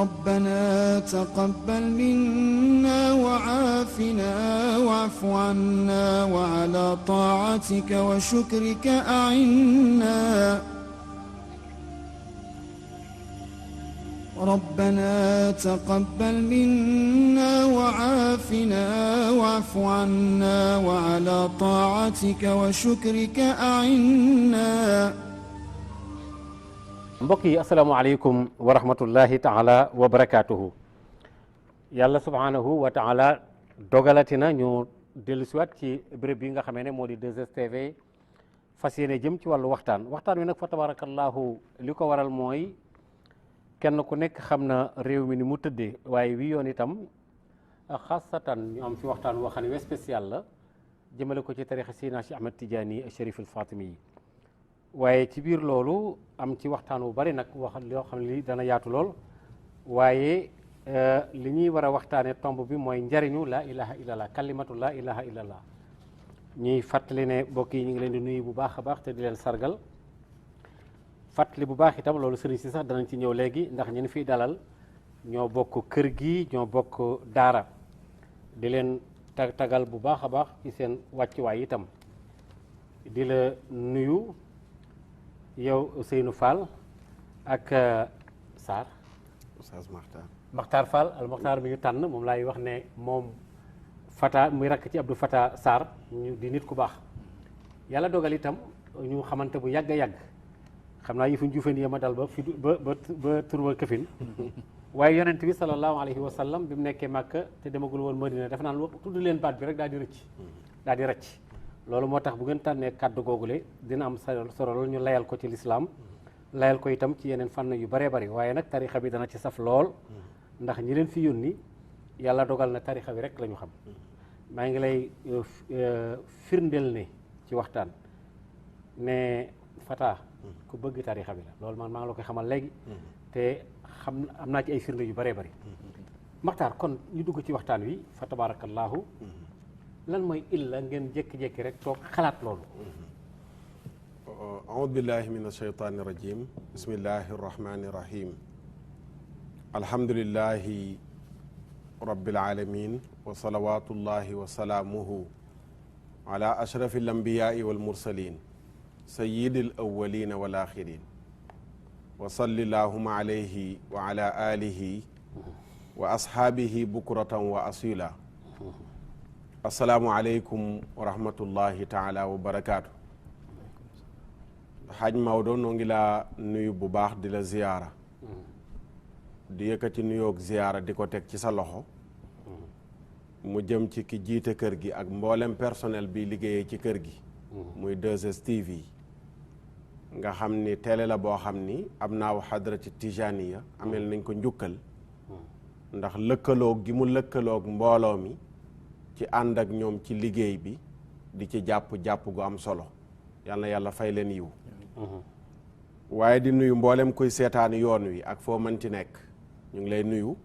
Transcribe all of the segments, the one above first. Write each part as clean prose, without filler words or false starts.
ربنا تقبل منا وعافنا واعف عنا وعلى طاعتك وشكرك أعنا ربنا تقبل منا وعافنا واعف عنا وعلى طاعتك وشكرك أعنا. mbokk yi asalaamaaleykum wa rahmatullahi taala wa barakaatuhu. yàlla subhaanahu wa taala dogalatina ñu dellusiwaat ci béréb bi nga xamee ne moo di 2STV fas yéene jëm ci wàllu waxtaan wi nag fa tabarakallahu li ko waral mooy kenn ku nekk xam na réew mi ni mu tëddee waaye wi yoon itam xaasatan ñu am ci waxtaan woo xam ne spécial la jëmale ko ci tarixa Seydina Cheikh Ahmed Tidiane Chérif al Fatimi yi waaye ci biir loolu am ci waxtaan wu bari nag wax loo xam ne li dana yaatu lool waaye li ñuy war a waxtaane tomb bi mooy njariñu laa ilaha illallah kalimatu laa ilaha illallah ñuy fàttali ne mbokk yi ñu ngi leen di nuyu bu baax a baax te di leen sargal fàttali bu baax itam loolu sëriñ si sax danañ ci ñëw léegi ndax ñun fiy dalal ñoo bokk kër gi ñoo bokk daara di leen tagal bu baax a baax ci seen wàccuwaay itam di la nuyu yow Ousseynou Fall ak Sarr Oustaz Makhtar Fall al Makhtar mi ñu tànn moom laay wax ne moom Fata muy rakk ci Abdou Fata Sarr ñu di nit ku baax yàlla dogal itam ñu xamante bu yàgg a yàgg xam naa yëfu njuufeen yi ma dal ba fi ba turba këfin waaye yonent bi sallallahu alayhi wa sallam bi mu nekkee Màkka te demagul woon Madina def naan tudd leen baat bi rek daal di rëcc loolu moo tax bu ngeen tànnee kàddu googule dina am solo lool ñu layal ko ci lislaam layal ko itam ci yeneen fànn yu bëree bëri waaye nag tarixa bi dana ci saf lool ndax ñi leen fi yónni yàlla dogal na tarixa bi rek la ñu xam maa ngi lay firndeel ne ci waxtaan ne Fata ku bëgg tarixa bi la loolu man maa ngi la koy xamal léegi te xam am naa ci ay firnde yu bëree bëri Maxtaar kon ñu dugg ci waxtaan wi fa tabarakallahu lan mooy illa ngeen jékki-jékki rek toog xalaat loolu aoudu billahi min ashaytani irajim bismillahi arrahmani irrahim alhamdulillahi rabbil alamin wa salawatullahi wa salaamuhu ala ashrafi alambiyai walmursalin sayidi alawalina wal axirin wa salli llahuma alayhi wa ala alihi wa ashaabihi bukratan wa asila asalaamualeykum wa rahmatullahi taala wa barakaatu. Xaaj Maodo noo ngi laa nuyu bu baax di la ziyaara di yëkkati nuyoog ziyaara di ko teg ci sa loxo mu jëm ci ki jiite kër gi ak mboolem personnel bi liggéeyee ci kër gi muy 2STV nga xam ni télé la boo xam ni am naaw xadrati tijaniya amel nañ ko njukkal ndax lëkkaloog gi mu lëkkaloog mbooloo mi ci ànd ak ñoom ci liggéey bi di ci jàpp gu am solo yal na yàlla fay leen yiw waaye di nuyu mboolem kuy seetaani yoon wi ak foo mënti nekk ñu ngi lay nuyu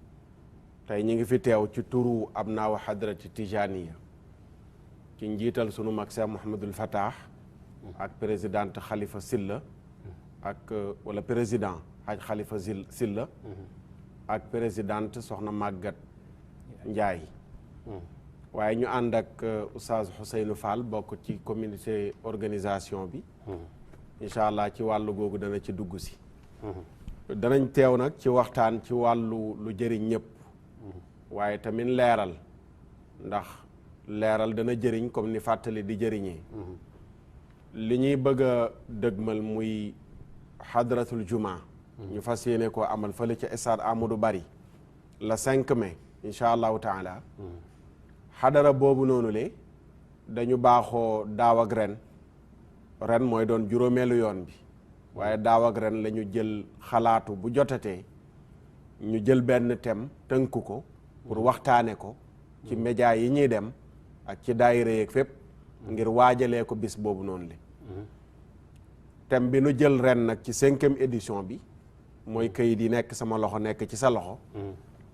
tey ñu ngi fi teew ci turu abnaaw hadrati tijaniya ci njiital sunu mag Cheikh Mouhamadul Fatah ak présidente Khalifa Silla ak wala président Haj Khalifa Silla ak présidente soxna Maguette Ndiaye waaye ñu ànd ak Oustaz Ousseynou Fall bokk ci communauté organisation bi incha allah ci wàllu googu dana ci dugg si danañ teew nag ci waxtaan ci wàllu lu jëriñ ñëpp waaye tamit leeral ndax leeral dana jëriñ comme ni fàttali di jëriñee li ñuy bëgg a dëgmal muy hadratul juma ñu fas yéene koo amal fële ca stade Amadou Barry le 5 mai incha allahu taala xadara boobu noonu le dañu baaxoo daaw ak ren mooy doon juróomeelu yoon bi waaye daaw ak ren la ñu jël xalaatu bu jotatee ñu jël benn thème tënk ko pour waxtaane ko ci média yi ñuy dem ak ci daayira yeeg fépp ngir waajalee ko bis boobu noonu le thème bi nu jël ren nag ci 5e édition bi mooy kayit yi nekk sama loxo nekk ci sa loxo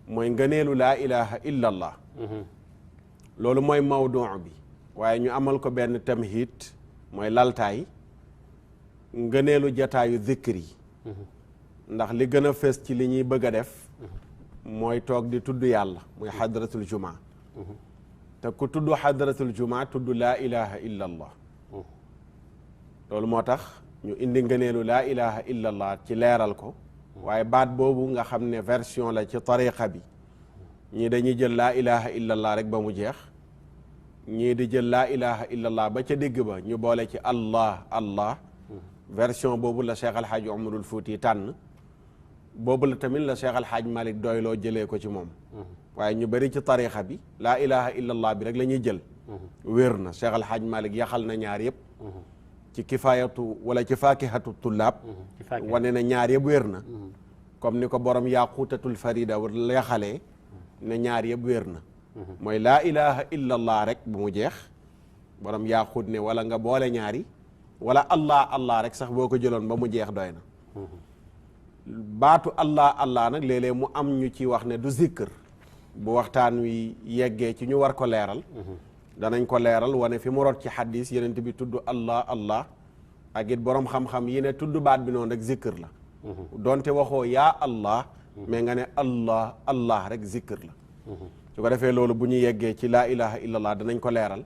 mooy ngëneelu laa ilaha illa allah loolu mooy mawduu bi waaye ñu amal ko benn tamhid mooy laltaay ngëneelu jataayu zikr yi ndax li gën a fës ci li ñuy bëgg a def mooy toog di tudd yàlla muy xadratul jumaa te ku tudd xadratul jumaa tudd laa ilaha illa allah loolu moo tax ñu indi ngëneelu laa ilaha illa allah ci leeral ko waaye baat boobu nga xam ne version la ci tariqa bi ñii dañuy jël laa ilaha illa allah rek ba mu jeex ñii di jël laa ilaha illa allah ba ca digg ba ñu boole ci allah allah version boobu la Cheikh Alhaaj Umarul Fuuti tànn boobu la tamit la Cheikh Alhaaj Malik doyloo jëlee ko ci moom waaye ñu bëri ci tariqa bi laa ilaha illa allah bi rek la ñuy jël wér na Cheikh Alhaaj Malik yaxal na ñaar yëpp ci kifaayatu wala ci faakihatu tullaab wane na ñaar yëpp wér na comme ni ko borom yaquutatul farida yaxalee ne ñaar yëpp wér na mooy laa ilaha illa allah rek bu mu jeex borom yaquut ne wala nga boole ñaari wala allah allah rek sax boo ko jëloon ba mu jeex doy na baatu allah allah nag léeg-léeg mu am ñu ci wax ne du zikr bu waxtaan wi yeggee ci ñu war ko leeral danañ ko leeral wane fi mu rot ci xadis yenent bi tudd allah allah ak it boroom xam-xam yi ne tudd baat bi noonu rek zikr la donte waxoo yaa allah mais nga ne allah allah rek zikr la su ko defee loolu bu ñu yeggee ci laa ilaha illallah danañ ko leeral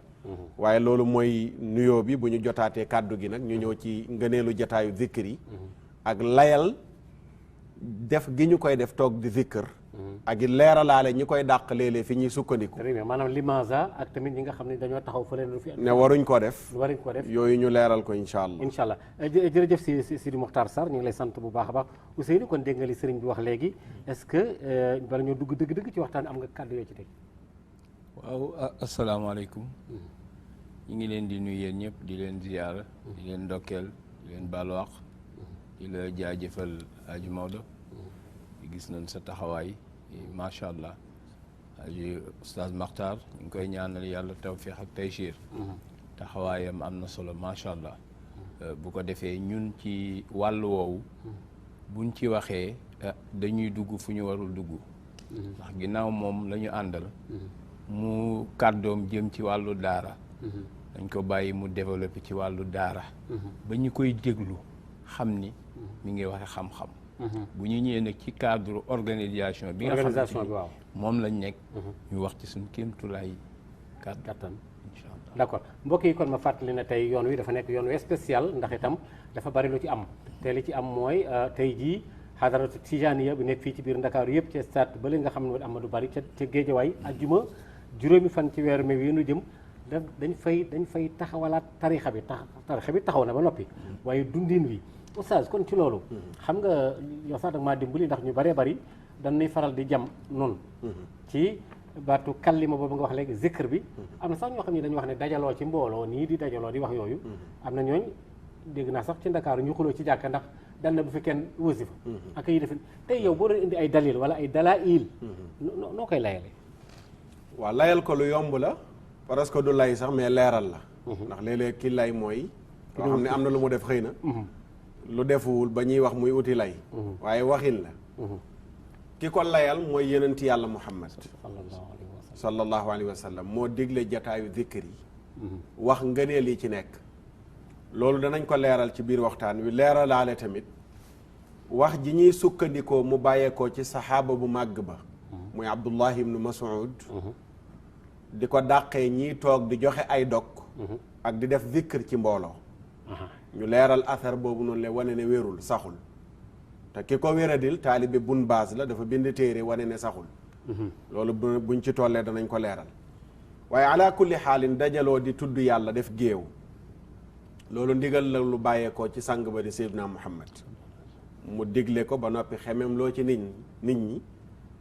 waaye loolu mooy nuyoo bi bu ñu jotaatee kàddu gi nag ñu ñëw ci ngëneelu jotaayu zikr yi ak layal def gi ñu koy def toog di zikr ak it leeralaale ñi koy dàq léeg-léeg fi ñuy sukkandiku maanaam limaza ak tamit ñi nga xam ne dañoo taxaw fële lu fi ne waruñ ko def yooyu ñu leeral ko incha allah jërëjëf Sidi Mokhtar Sarr ñu ngi lay sant bu baax a baax Ousseynou kon dégg nga li sëriñ bi wax léegi est-ce que bala ñoo dugg dëgg-dëgg ci waxtaan am nga kàddu yoo ci teg waaw asalaamaaleykum ñu ngi leen di nuyu yéen ñëpp di leen ziyaara di leen ndokkeel di leen baaluwaq di la jaajëfal Aji Maodo gis nañ sa taxawaay macha allah Aji Oustaz Makhtar ñu ngi koy ñaanal yàlla tawfiq ak taysiir taxawaayam am na solo macha allah bu ko defee ñun ci wàllu woowu buñ ci waxee dañuy dugg fu ñu warul dugg ndax ginnaaw moom la ñu àndal mu kàddoom jëm ci wàllu daara dañ ko bàyyi mu développé ci wàllu daara ba ñu koy déglu xam ni mi ngi waxe xam-xam bu ñu ñëwee nag ci cadre organisation bi nga xam ne moom lañ nekk ñu wax ci suñ kéemtulaay kàttan incha allah d'accord mbokk yi kon ma fàttali na tey yoon wi dafa nekk yoon wi spécial ndax itam dafa bari lu ci am te li ci am mooy tey jii xadaratu tijaaniya bi nekk fii ci biir Ndakaaru yëpp ci stade ba li nga xam ne Amadou Bari ca Géejawaay ajjuma juróomi fan ci weeru mai wi nu jëm dañ fay taxawalaat tarixa bi taxaw na ba noppi waaye dundin wi oustaz kon ci loolu xam nga yow sax danga maa dimbali ndax ñu bëree bëri dañuy faral di jam noonu ci baatu kallima boobu nga wax léegi zikr bi am na sax ñoo xam ne dañuy wax ne dajaloo ci mbooloo nii di dajaloo di wax yooyu am na ñooñ dégg naa sax ci Ndakaaru ñu xuloo ci jàkka ndax dal na bu fi kenn wasifa ak yi defe tey yow boo doon indi ay dalil wala ay dalail noo koy layale waaw layal ko lu yomb la parce que du lay sax mais leeral la ndax léeg-léeg ki lay mooy loo xam ne am na lu mu def xëy na lu defuwul ba ñuy wax muy uti lay waaye waxin la ki ko layal mooy yenenti yàlla Muhammad sallallahu alayhi wa sallam moo digle jataayu zikr yi wax ngëneel yi ci nekk loolu danañ ko leeral ci biir waxtaan wi leeralaale tamit wax ji ñuy sukkandikoo mu bàyyeekoo ci saxaaba bu màgg ba muy Abdullah ibnu Mas'ud di ko dàqee ñiy toog di joxe ay dog ak di def zikr ci mbooloo ñu leeral athar boobu noonu le wane ne wérul saxul te ki ko wéradil taalibe bun baas la dafa bind téere wane ne saxul loolu buñ ci tollee danañ ko leeral waaye ala kulli xaalin dajaloo di tudd yàlla def géew loolu ndigal la lu bàyyeekoo ci sang ba di Seydina Muhammad mu digle ko ba noppi xemem loo ci nit ñi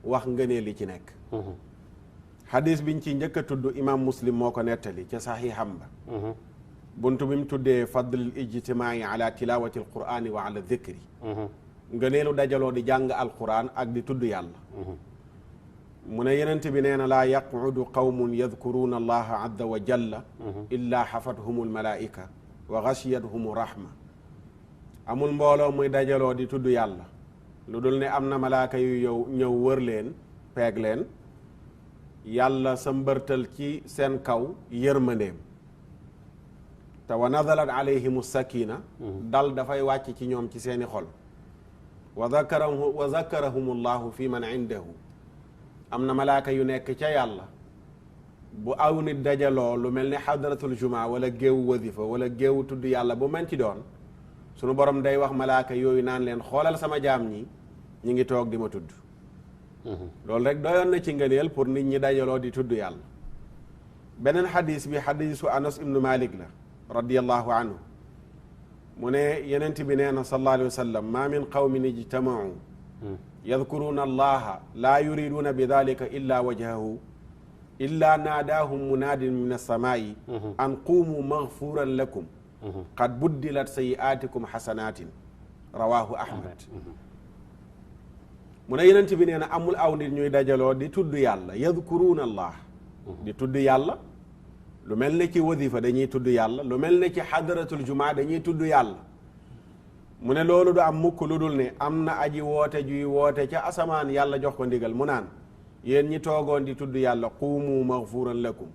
wax ngëneel li ci nekk xadis biñ ci njëkk a tudd imam Muslim moo ko nettali ca saxiixam ba buntu bi mu tuddee fadlil ijtimaai ala tilawati alqurani wa ala dhikri ngëneelu dajaloo di jàng alquran ak di tudd yàlla mu ne yenent bi nee na laa yaqudu qawmun yadkuruuna allaha azza wa jalla illa xafathum almalaika wa gashiyatuhum rahma amul mbooloo muy dajaloo di tudd yàlla lu dul ne am na malaaka yu yow ñëw wër leen peeg leen yàlla sa mbërtal ci seen kaw yërmandeem te wa nazalat alayhim sakina dal dafay wàcc ci ñoom ci seeni xol wa zakarahum allahu fi man indahu am na malaaka yu nekk ca yàlla bu aw nit dajaloo lu mel ni xadratul juma wala géewu wasifa wala géewu tudd yàlla bu mën ci doon sunu borom day wax malaaka yooyu naan leen xoolal sama jaam ñi ngi toog di ma tudd loolu rek doyoon na ci ngëneel pour nit ñi dajaloo di tudd yàlla beneen xadis bi xadisu Anas ibnu Malik la radiyallahu anhu mu ne yenent bi nee na sallallahu alayhi wa sallam ma min qawmin ijtamau yadkuruuna allaha laa yuriduuna bi dalika illa wajhahu illa naadaahum munaadin min alsamaai an quumu maghfuran lakum qad buddilat sayiaatikum xasanatin rawahu ahmad mu ne yenent bi nee na amul aw nit ñuy dajaloo di tudd yàlla yadkuruuna allah di tudd yàlla lu mel ne ci wasifa dañuy tudd yàlla lu mel ne ci xadaratul jumaa dañuy tudd yàlla mu ne loolu du am mukk lu dul ne am na aji woote juy woote ca asamaan yàlla jox ko ndigal mu naan yéen ñi toogoon di tudd yàlla quumu maghfuran lakum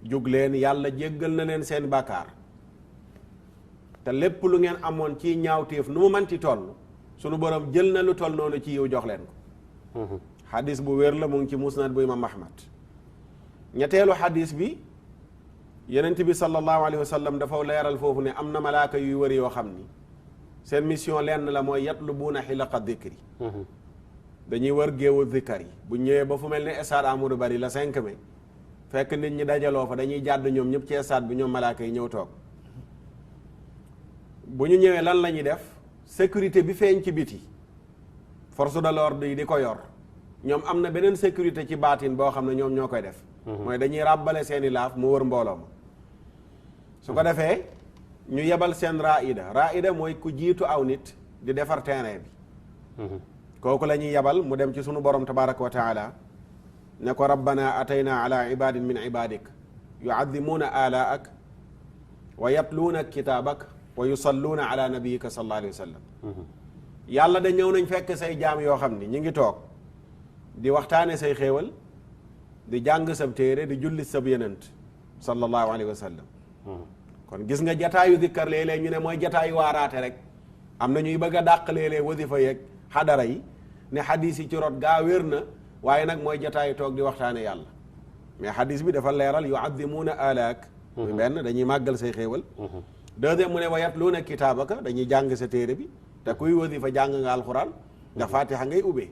jug leen yàlla jéggal na leen seen bàkkaar te lépp lu ngeen amoon ci ñaawteef nu mu manti toll sunu borom jël na lu toll noonu ci yiw jox leen ko xadis bu wér la mu ngi ci musnad bu imam ahmad ñetteelu xadis bi yenent bi sallallahu alayhi wa sallam dafa leeral foofu ne am na malaaka yuy wër yoo xam ni seen mission lenn la mooy yatlubuuna xilaqa dikri dañuy wër géewu zikkar yi bu ñëwee ba fu mel ne stade Amadou Barry la 5 mai fekk nit ñi dajaloo fa dañuy jàdd ñoom ñëpp ci stade bi ñoom malaaka yi ñëw toog bu ñu ñëwee lan la ñuy def sécurité bi feeñ ci biti force de l'ordre yi di ko yor ñoom am na beneen sécurité ci baatin boo xam ne ñoom ñoo koy def mooy dañuy ràbbale seeni laaf mu wër mbooloo ma su ko defee ñu yebal seen raida mooy ku jiitu aw nit di defar terrain bi kooku la ñuy yebal mu dem ci sunu borom tabaraka wa taala ne ko rabbana atayna ala ibadin min ibadik yuadimuuna alaak wa yatluuna kitaabak wa yusalluuna ala nabiyika sallallahu alayhi wa sallam yàlla da ñëw nañ fekk say jaam yoo xam ni ñu ngi toog di waxtaane say xéewal di jàng sab téere di julli sab yenant sallallahu alayhi wa sallam kon gis nga jataayu dikkar léeg-léeg ñu ne mooy jataayu waaraate rek am na ñuy bëgg a dàq léeg-léeg wasifa yeeg xadara yi ne xadis yi ci rot gaa wér na waaye nag mooy jataayu toog di waxtaane yàlla mais xadis bi dafa leeral yuaddimuuna alaak muy benn dañuy màggal say xéewal deuxième mu ne wa yatluuna kitaabaka dañuy jàng sa téere bi te kuy wasifa jàng nga alxuraan ndax fatiha ngay ubbee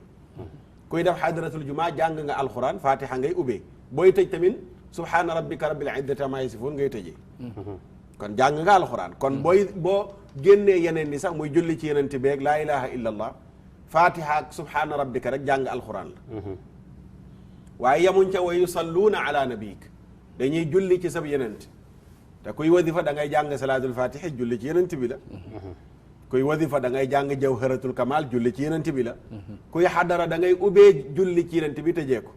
kuy def xadratul jumaa jàng nga alxuraan fatiha ngay ubbee booy tëj tamit subhaana rabbika rabbil izzati ammaa yasifuun ngay tëjee kon jàng nga alxuraan kon boo génnee yeneen ni sax muy julli ci yeneen ti beeg laa ilaha illa allah fatiha ak subhaana rabbika rek jàng alxuraan la waaye yamuñ ca wa yusalluuna ala nabiyik dañuy julli ci sab yenent te kuy wasifa da ngay jàng salaatul fatiha julli ci yenent bi la kuy wasifa da ngay jàng jawharatul kamal julli ci yenent bi la kuy xadara da ngay ubbee julli ci yenent bi tëjee ko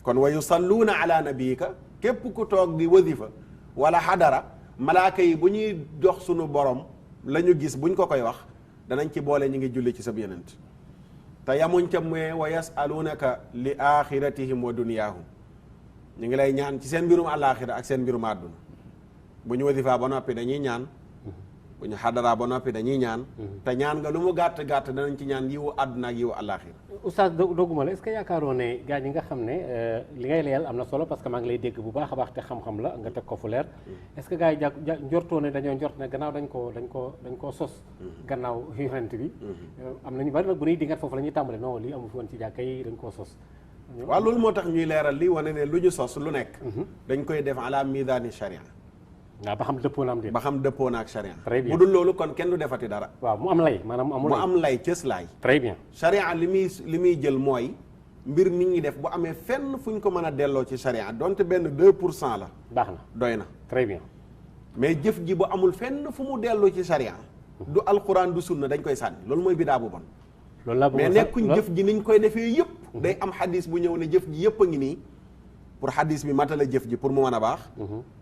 kon wa yusalluuna ala nabiyika képp ku toog di wasifa wala xadara malaaka yi bu ñuy jox sunu borom la ñu gis buñ ko koy wax danañ ci boole ñu ngi julli ci sab yenent te yamuñ ca mooy wa yasalunaka li axiratihim wa dunyaahum ñu ngi lay ñaan ci seen mbirum àllaaxira ak seen mbirum àdduna bu ñu wasifaa ba noppi dañuy ñaan bu ñu xadaraa ba noppi dañuy ñaan te ñaan nga lu mu gàtt-gàtt danañ ci ñaan yiwu àdduna ak yiwu àllaaxira oustaz dogguma la est-ce que yaakaaroo ne gaa ñi nga xam ne li ngay leyal am na solo parce que maa ngi lay dégg bu baax a baax te xam-xam la nga teg ko fu leer est-ce que gaa yi njortoo ne dañoo njort ne gannaaw dañ koo sos gannaaw yonent bi am nañu bari nag bu ñuy dingat foofu la ñuy tàmbale non lii amu fi woon ci jàkka yi dañ koo sos waaw loolu moo tax ñuy leeral lii wane ne lu ñu sos lu nekk dañ koy def ala midaani sharia waaw ba xam dëppoo na am déet ba xam dëppoo na ak sharia très bien bu dul loolu kon kenn du defati dara waaw mu am lay maanaam mu am lay cëslaay très bien sharia li muy jël mooy mbir mi ngi def bu amee fenn fu ñu ko mën a delloo ci sharia donte benn 2% la baax na doy na très bien mais jëf ji bu amul fenn fu mu delloo ci sharia du alquran du sunna dañ koy sànni loolu mooy bidaa bu bon loolu la mais nekkuñ jëf ji niñ koy defee yëpp day am xadis bu ñëw ne jëf ji yëpp a ngi nii pour xadis bi matala jëf ji pour mu mën a baax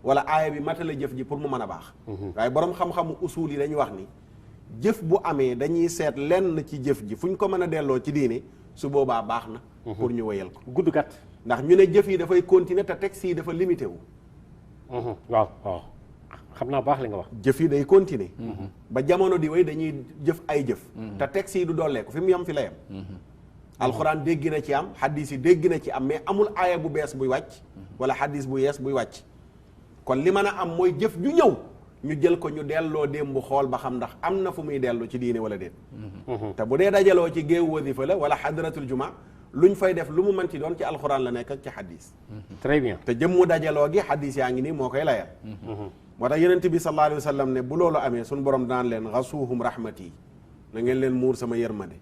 wala aaya bi matala jëf ji pour mu mën a baax waaye borom xam-xamu usul yi dañuy wax ni jëf bu amee dañuy seet lenn ci jëf ji fu ñu ko mën a delloo ci diine su boobaa baax na pour ñu wéyal ko gudd gàtt ndax ñu ne jëf yi dafay continuer te texte yi dafa limité wu waaw xam naa baax li nga wax jëf yi day continuer ba jamono di wéy dañuy jëf ay jëf te texte yi du dollee ko fi mu yem fi la yem alxuraan dégg na ci am xadis yi dégg na ci am mais amul aaya bu bees buy wàcc wala xadis bu yees buy wàcc kon li mën a am mooy jëf ju ñëw ñu jël ko ñu delloo démb xool ba xam ndax am na fu muy dellu ci diine wala déet te bu dee dajaloo ci géew wasifa la wala xadratul juma luñ fay def lu mu mën ci doon ci alxuraan la nekk ak ci xadis très bien te jëmmu dajaloo gi xadis yaa ngi nii moo koy layal moo tax yonent bi sallallahu alayhi wa sallam ne bu loolu amee suñu borom daan leen xasuuhum rahmati na ngeen leen muur sama yërmande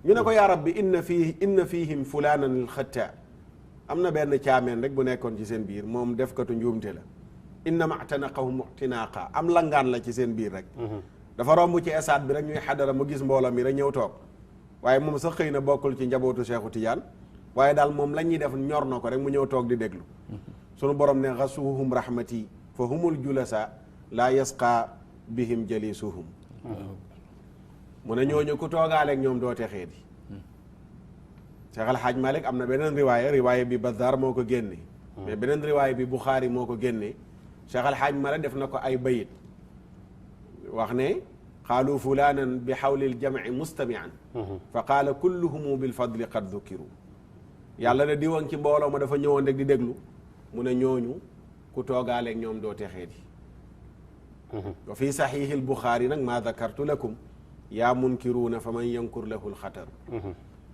ñu ne ko yaa rabbi inna fihim fulanan alxatta am na benn caameen rek bu nekkoon ci seen biir moom defkatu njuumte la innama atanaqahum tinaaqa am langaan la ci seen biir rek dafa romb ci esaat bi rek ñuy xadara mu gis mbooloo mi rek ñëw toog waaye moom sax xëy na bokkul ci njabootu Cheikhu Tidiane waaye daal moom la ñuy def ñor na ko rek mu ñëw toog di déglu sunu borom ne xasuuhum rahmati fa humul julasa laa yasqa bihim jalisuhum mu ne ñooñu ku toogaaleeg ñoom doo texee di Cheikh Al Hadj Malick am na beneen riwaaya bi Bazar moo ko génne mais beneen riwaaya bi Bukhari moo ko génne Cheikh Al Hadj Malick def na ko ay bayit wax ne qaalu fulanan bi xawlil jamci mustamian fa qaala kulluhumu bilfadli qad dukiru yàlla ne diwoon ci mbooloo ma dafa ñëwoon rek di déglu mu ne ñooñu ku toogaaleeg ñoom doo texee di wa fi saxiixi al Bukhari nag maa dakartu lakum yaa munkiruuna fa man yankur lahu lxatar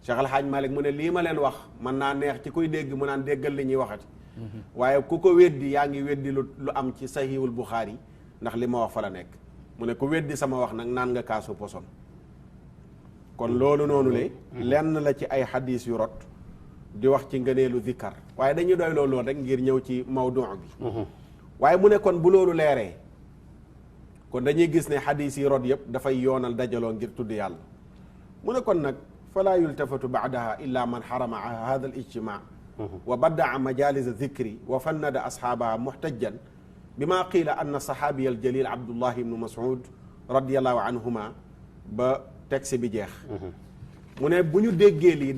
Cheikh Al Hadj Malick mu ne lii ma leen wax mën naa neex ci kuy dégg mu naan déggal li ñuy waxati waaye ku ko weddi yaa ngi weddi lu am ci saxiixul Bukhari ndax li ma wax fa la nekk mu ne ku weddi sama wax nag naan nga kaasu poson kon loolu noonu le lenn la ci ay xadis yu rot di wax ci ngëneelu zikkar waaye dañuy doy loolu rek ngir ñëw ci mawdu bi waaye mu ne kon bu loolu leeree kon dañuy gis ne xadis yi rot yëpp dafay yoonal dajaloo ngir tudd yàlla mu ne kon nag falaa yultafatu baadaha illa man xarama hada al ijtimaa wa baddaa majalis zikri wa fannada ashaabaha muxtajjan bima qiila anna saxaabiya al jalil abdullah ibnu mas'ud radiallahu anhuma ba texte bi jeex mu ne bu ñu déggee lii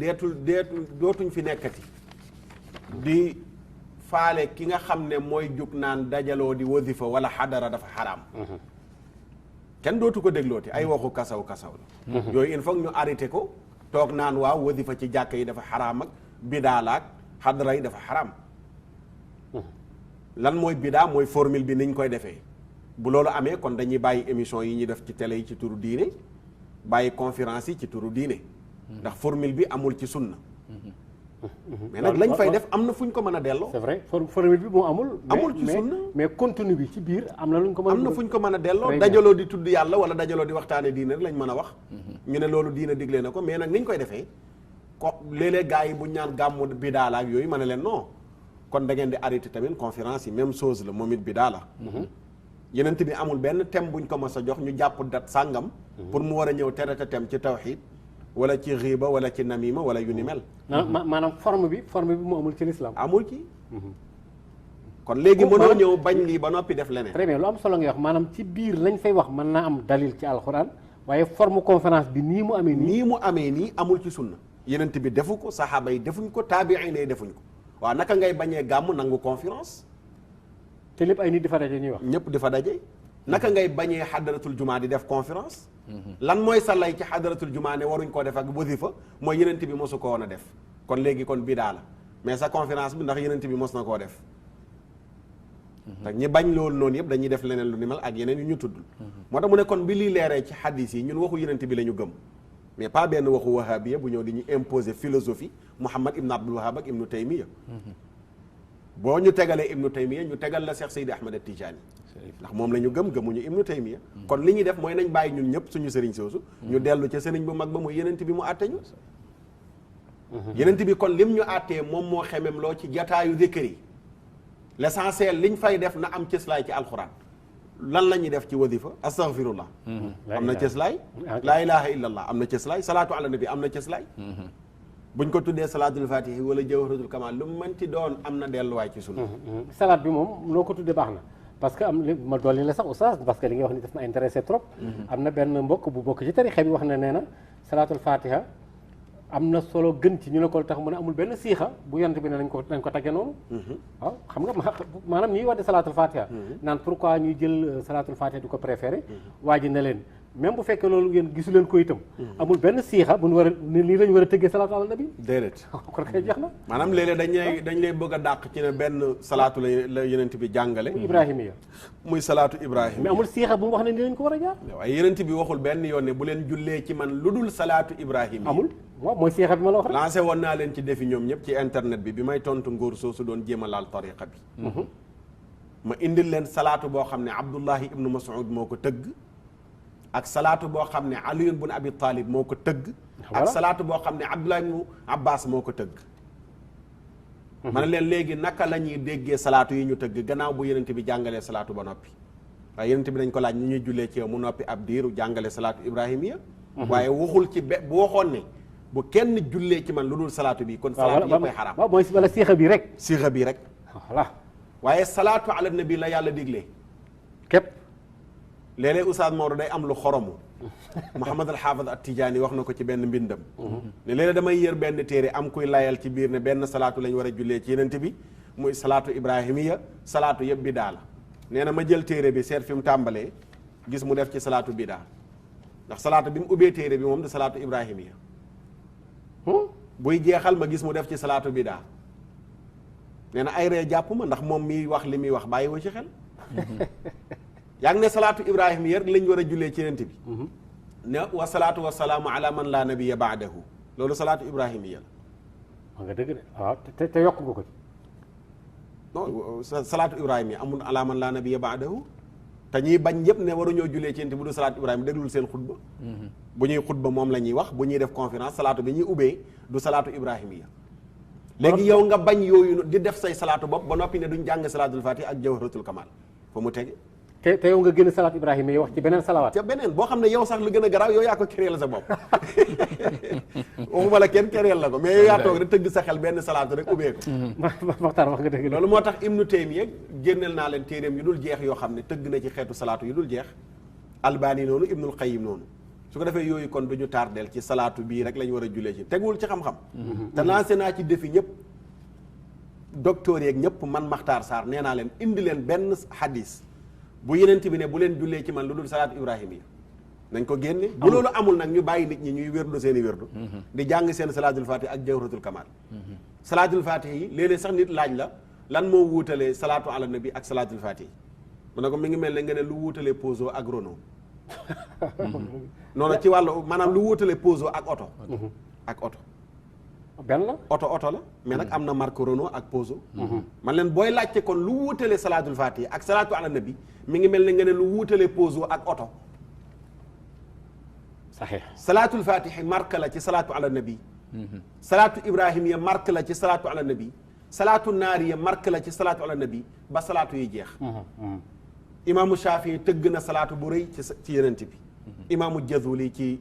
dootuñ fi nekkati di faale ki nga xam ne mooy jug naan dajaloo di wasifa wala xadara dafa xaraam kenn dootu ko déglooti ay waxu kasaw la yooyu il faut ñu arrêté ko toog naan waaw wasifa ci jàkka yi dafa xaraam ak bidaa la ak xadara yi dafa xaraam lan mooy bidaa mooy formule bi niñ koy defee bu loolu amee kon dañuy bàyyi émission yi ñuy def ci télé yi ci turu diine bàyyi conférence yi ci turu diine ndax formule bi amul ci sunna mais nag lañ fay def am na fu ñu ko mën a delloo. c'est vrai formule bi moo amul. ci sunna mais contenu bi ci biir am na lu ñu ko mën a. am na fu ñu ko mën a delloo dajaloo di tudd yàlla wala dajaloo di waxtaane diine rek lañ mën a wax. ñu ne loolu diine digle na ko mais nag ni ñu koy defee ko léeg-léeg gars yi bu ñu ñaan gàmmu bidaa la ak yooyu ma ne leen non kon da ngeen di arrêté tamit conférence yi même chose la moom it bidaa la. yeneen bi amul benn thème buñ ko mës a jox ñu jàpp dat sàngam. pour mu war a ñëw terete thème ci tawxiid wala ci riba wala ci namima wala yu ni mel. maanaam forme bi mu amul ci l'islam. amul ci. kon léegi mënoo ñëw bañ lii ba noppi def leneen. très bien lu am solo ngay wax maanaam ci biir lañ fay wax mën naa am dalil ci alxuraan waaye forme conférence bi nii mu amee nii amul ci sunna. yeneen bi defu ko saxaaba yi defuñ ko taabiin yi defuñ ko waaw naka ngay bañee gàmm nangu conférence. te lépp ay nit di fa daje ñuy wax. ñëpp di fa daje. naka ngay bañee xadaratul jumaa di def conférence. lan mooy sa lay ci xadaratul jumaa ne waruñ koo def ak wasifa mooy yenent bi mosu ko woon a def kon léegi kon bidaa la mais sa conférence bi ndax yenent bi mos na koo def. te ñi bañ loolu noonu yëpp dañuy def leneen lu ni mel ak yeneen yu ñu tudd. moo tax mu ne kon bi liy leeree ci xadis yi ñun waxu yenent bi la ñu gëm mais pas benn waxu wahabiya bu ñëw di ñu imposer philosophie Muhammad ibn Abdul Wahab ak ibnu Taymiya. boo ñu tegalee ibnu Taymiya ñu tegal la Cheikh Seydi Ahmed Tidiane ndax moom la ñu gëmuñu ibnu Taymiya kon li ñuy def mooy nañ bàyyi ñun ñëpp suñu sëriñ soosu ñu dellu ca sëriñ bu mag ba muy yenent bi mu àtte ñu yenent bi kon lim ñu àttee moom moo xemem loo ci jataayu zikr yi l'essentiel liñ fay def na am cëslaay ci alxuraan lan la ñuy def ci wadifa astaghfirullah am na cëslaay laa ilaha illallah am na cëslaay salaatu ala nabi am na cëslaay buñ ko tuddee salaatul fatihi wala jawharatul kamal lu mu mënti doon am na delluwaay ci sunna salaat bi moom loo ko tuddee baax na parce que am ma dolli la sax oustaz parce que li nga wax ni daf ma intéressé trop am na benn mbokk bu bokk ci tarixa bi wax na nee na salaatul fatiha am na solo gën ci ñu ne ko tax mu ne amul benn siixa bu yonent bi ne nañ ko tagge noonu waaw xam nga maanaam ñuy wax de salaatul fatiha naan pourquoi ñuy jël salaatul fatiha di ko préféré waa ji ne leen même bu fekkee loolu ngeen gisu leen ko itam amul benn siixa bu ñu war a lii lañu war a tëggee salaatu ala nabi déedéet kon kay jeex na maanaam léeg-léeg dañ lay bëgg a dàq ci ne benn salaatu la yenent bi jàngale Ibrahima ya muy salaatu Ibrahima mais amul siixa bu mu wax ne ni lañ ko war a jaar waaye yenent bi waxul benn yoon ne bu leen jullee ci man lu dul salaatu Ibrahima amul waaw mooy siixa bi ma la wax rek lancé woon naa leen ci defi ñoom ñëpp ci internet bi may tontu ngóor soosu doon jéem a laal tariqa bi ma indil leen salaatu boo xam ne Abdullahi ibnu Mas'ud moo ko tëgg ak salaatu boo xam ne Ali ibn Abi Talib moo ko tëgg ak salaatu boo xam ne Abdullah ibn Abbas moo ko tëgg ma ne leen léegi naka la ñuy déggee salaatu yi ñu tëgg gannaaw bu yenente bi jàngalee salaatu ba noppi waaye yenente bi dañ ko laaj ñu ñuy jullee ci yow mu noppi ab diiru jàngale salaatu ibrahimiya waaye waxul ci bu waxoon ne bu kenn jullee ci man lu dul salaatu bi kon salaatu yi koy xaraam waaw mooy wala siixa bi rek siixa bi rek voilà waaye salaatu ala nabi la yàlla diglee képp léeg-léeg Oustaz Maodo day am lu xoromu Mouhamad al Haafaz at Tijaani wax na ko ci benn mbindam ne léeg-léeg damay yër benn téere am kuy layal ci biir ne benn salaatu lañ war a jullee ci yenente bi muy salaatu ibrahimiya salaatu yëpp bidaa la nee na ma jël téere bi seet fi mu tàmbalee gis mu def ci salaatu bidaa ndax salaatu bi mu ubbee téere bi moom de salaatu ibrahimiya buy jeexal ma gis mu def ci salaatu bidaa nee na ay ree jàpp ma ndax moom miy wax li muy wax bàyyi wa ci xel yaa ngi ne salaatu ibrahima yër lañ war a jullee ci yenent bi ne wa salaatu wa salaamu ala man laa nabiya baadahu loolu salaatu ibrahima yër wax nga dëgg de waaw te yokk nga ko ci non salaatu ibrahima yi amul ala man laa nabiya baadahu te ñuy bañ ñëpp ne waruñoo jullee ci yenent bu du salaatu ibrahima déglul seen xutba bu ñuy xutba moom la ñuy wax bu ñuy def conférence salaatu bi ñuy ubbee du salaatu ibrahima ya léegi yow nga bañ yooyu di def say salaatu bopp ba noppi ne duñ jàng salaatul fatih ak jawharatul kamal fa mu tege te yow nga génn salaat ibrahima yi wax ci beneen salawaat te beneen boo xam ne yow sax lu gën a garaaw yow yaa ko créel sa bopp waxuma la kenn créel la ko mais yow yaa toog rek tëgg sa xel benn salaatu rek ubbee ko waxtaan wax nga dëgg loolu moo tax Ibnu Taymiya génneel naa leen téeréem yu dul jeex yoo xam ne tëgg na ci xeetu salaatu yu dul jeex Albani noonu Ibnul Qayyim noonu su ko defee yooyu kon du ñu tardeel ci salaatu bii rek la ñu war a jullee ci teguwul ci xam-xam te lancé naa ci défi ñëpp docteur yeeg ñëpp man Makhtar Sarr nee naa leen indi leen benn hadis bu yenent bi ne bu leen jullee ci man lu dul salaatu ibrahima yi nañ ko génne bu loolu amul nag ñu bàyyi nit ñi ñuy wérdu seen i wérdu di jàng seen salaatul fatih ak jawharatul kamal salaatul fatih yi léeg-léeg sax nit laaj la lan moo wuutalee salaatu ala nabi ak salaatul fatih mu ne ko mi ngi mel ne nga ne lu wuutalee Peugeot ak Renault noonu ci wàllu maanaam lu wuutalee Peugeot ak oto ak oto benn la oto la mais nag am na marque Renault ak Peugeot man leen booy laajte kon lu wuutalee salaatul fatih ak salaatu ala nabi mi ngi mel ne nga ne lu wuutalee Peugeot ak oto saxee salaatul fatih marque la ci salaatu ala nabi salaatu ibrahimiya marque la ci salaatu ala nabi salaatu naariya marque la ci salaatu ala nabi ba salaatu yi jeex imaamu Shafii tëgg na salaatu bu rëy ci yenent bi imaamu Jazuli ci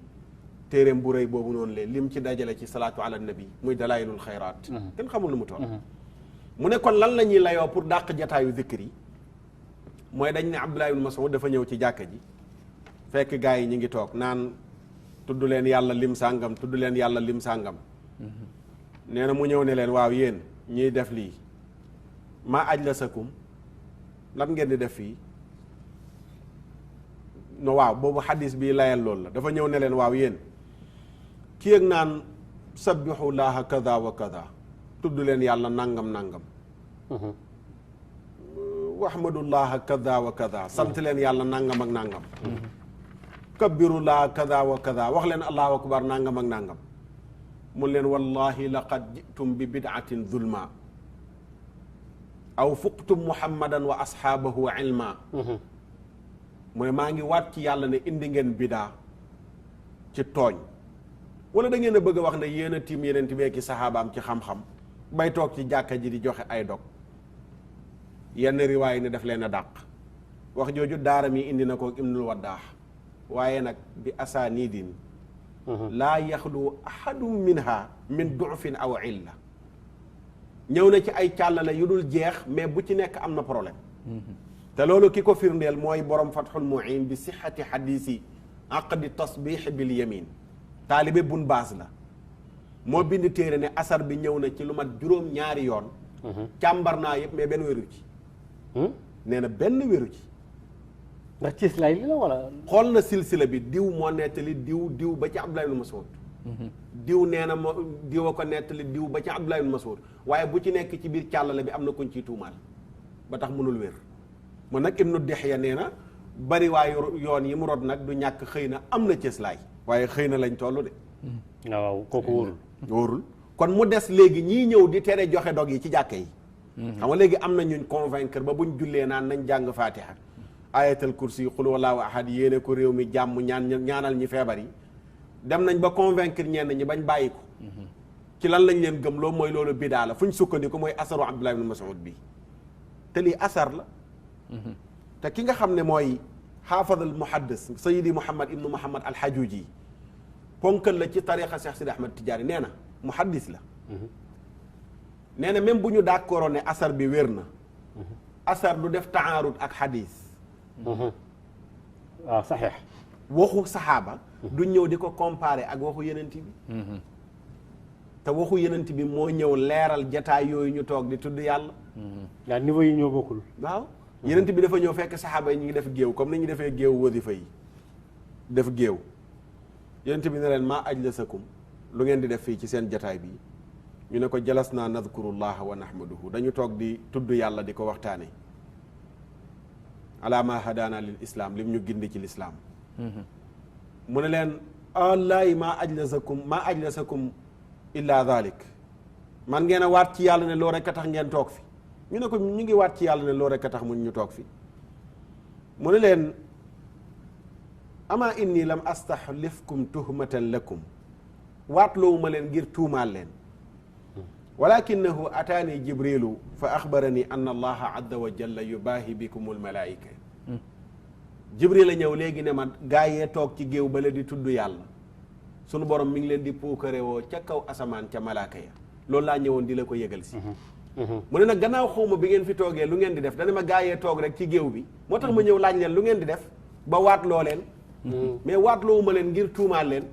téeréem bu rëy boobu noonu lee lim ci dajale ci salaatu ala nabi muy dalailul xayraat kenn xamul lu mu toll mu ne kon lan la ñuy layoo pour dàq jataayu zikr yi mooy dañ ne Abdullah ibn Mas'ud dafa ñëw ci jàkka ji fekk gaa yi ñu ngi toog naan tudd leen yàlla lim sàngam tudd leen yàlla lim sàngam nee na mu ñëw ne leen waaw yéen ñiy def lii maa ajlasakum lan ngeen di def fii no waaw boobu xadis bi layal loolu la dafa ñëw ne leen waaw yéen kii ak naan sabbihu laaha kada wa kada tudd leen yàlla nangam nangam wahmadullaha kada wa kada sant leen yàlla nangam ak nangam kabbirullaha kada wa kada wax leen allahu akbar nangam ak nangam mun leen wallahi laqad jitum bi bid'atin zulma aw fuqtum muhammadan wa ashaabahu ilma mu ne maa ngi waat ci yàlla ne indi ngeen bidaa ci tooñ wala da ngeen a bëgg a wax ne yéen a tiim yeneen ti meeki saxaabaam ci xam-xam bay toog ci jàkka ji di joxe ay dog yenn riwaay ne daf leen a dàq wax jooju daara mi indi na ko ibnul waddaax waaye nag bi asaanidin laa yaxlu ahadun minha min du'fin aw illa ñëw na ci ay càllale yu dul jeex mais bu ci nekk am na problème te loolu ki ko firndeel mooy borom Fathul Mu'in bi sixati xadiisi aqdi tasbix bil yamin taalibe bun baas la moo bind téere ne asar bi ñëw na ci lu mat juróom-ñaari yoon càmbar naa yëpp mais benn wéru ci nee na benn wéru ci ndax cislaay li la wala. xool na silsila bi diw moo nettali diw ba ci Abdullah ibn Mas'ud diw nee na moo diw a ko nettali diw ba ci Abdullah ibn Mas'ud waaye bu ci nekk ci biir càllale bi am na kuñ ciy tuumaal ba tax mënul wér mu nag Ibnu Dihya nee na bari waayu yoon yi mu rod nag du ñàkk xëy na am na cëslaay waaye xëy na lañ toll de waaw kooku wóorul kon mu des léegi ñii ñëw di tere joxe dog yi ci jàkke yi xam nga léegi am na ñuñ convaincre ba buñ jullee naan nañ jàng Fatiha ayatal kursi xul wallahu ahad yéene ko réew mi jàmm ñaanal ñi feebar yi dem nañ ba convaincre ñenn ñi bañ bàyyi ko ci lan lañ leen gëm loo mooy loolu bidaa la fu ñu sukkandiku mooy asaru Abdullah ibn Mas'ud bi te lii asar la te ki nga xam ne mooy xaafad al muhaddis sayidi Muhammad ibnu Muhammad al Hajuji ponkal la ci tariqa Cheikh Sidi Ahmad Tijaani nee na muhaddis la nee na même bu ñu d'accord ne asar bi wér na asar du def taarud ak xadis waaw saxeex waxu saxaaba du ñëw di ko comparer ak waxu yenent bi te waxu yenent bi moo ñëw leeral jataay yooyu ñu toog di tudd yàlla waaw niveau yi ñoo bokkul waaw yenent bi dafa ñëw fekk saxaaba yi ñu ngi def géew comme ni ñu defee géew wasifa yi def géew yenent bi ne leen maa ajlasakum lu ngeen di def fii ci seen jataay bi ñu ne ko jalas naa nadkurullaha wa nahmaduhu dañu toog di tudd yàlla di ko waxtaane ala ma hadana lil islam lim ñu gindi ci lislaam mu ne leen wallahi maa ajlasakum illa dhalik man ngeen a waat ci yàlla ne loo rek a tax ngeen toog fi ñu ne ko ñu ngi waat ci yàlla ne loo rek a tax mun ñu toog fi mu ne leen ama inni lam astahlifkum tuhmatan lakum waat loowu ma leen ngir tuumaal leen walakinahu ataani jibrilu fa axbarani anna allaha azza wa jalla yubaahi bikum almalaika jibril a ñëw léegi ne ma gaa yee toog ci géew bale di tudd yàlla sunu borom mi ngi leen di puukare woo ca kaw asamaan ca malaaka ya loolu laa ñëwoon di la ko yëgal si mu ne nag gannaaw xawma bi ngeen fi toogee lu ngeen di def dana ma gaa yee toog rek ci géew bi moo tax ma ñëw laaj leen lu ngeen di def ba waat loo leen mais waat loowu ma leen ngir tuumaal leen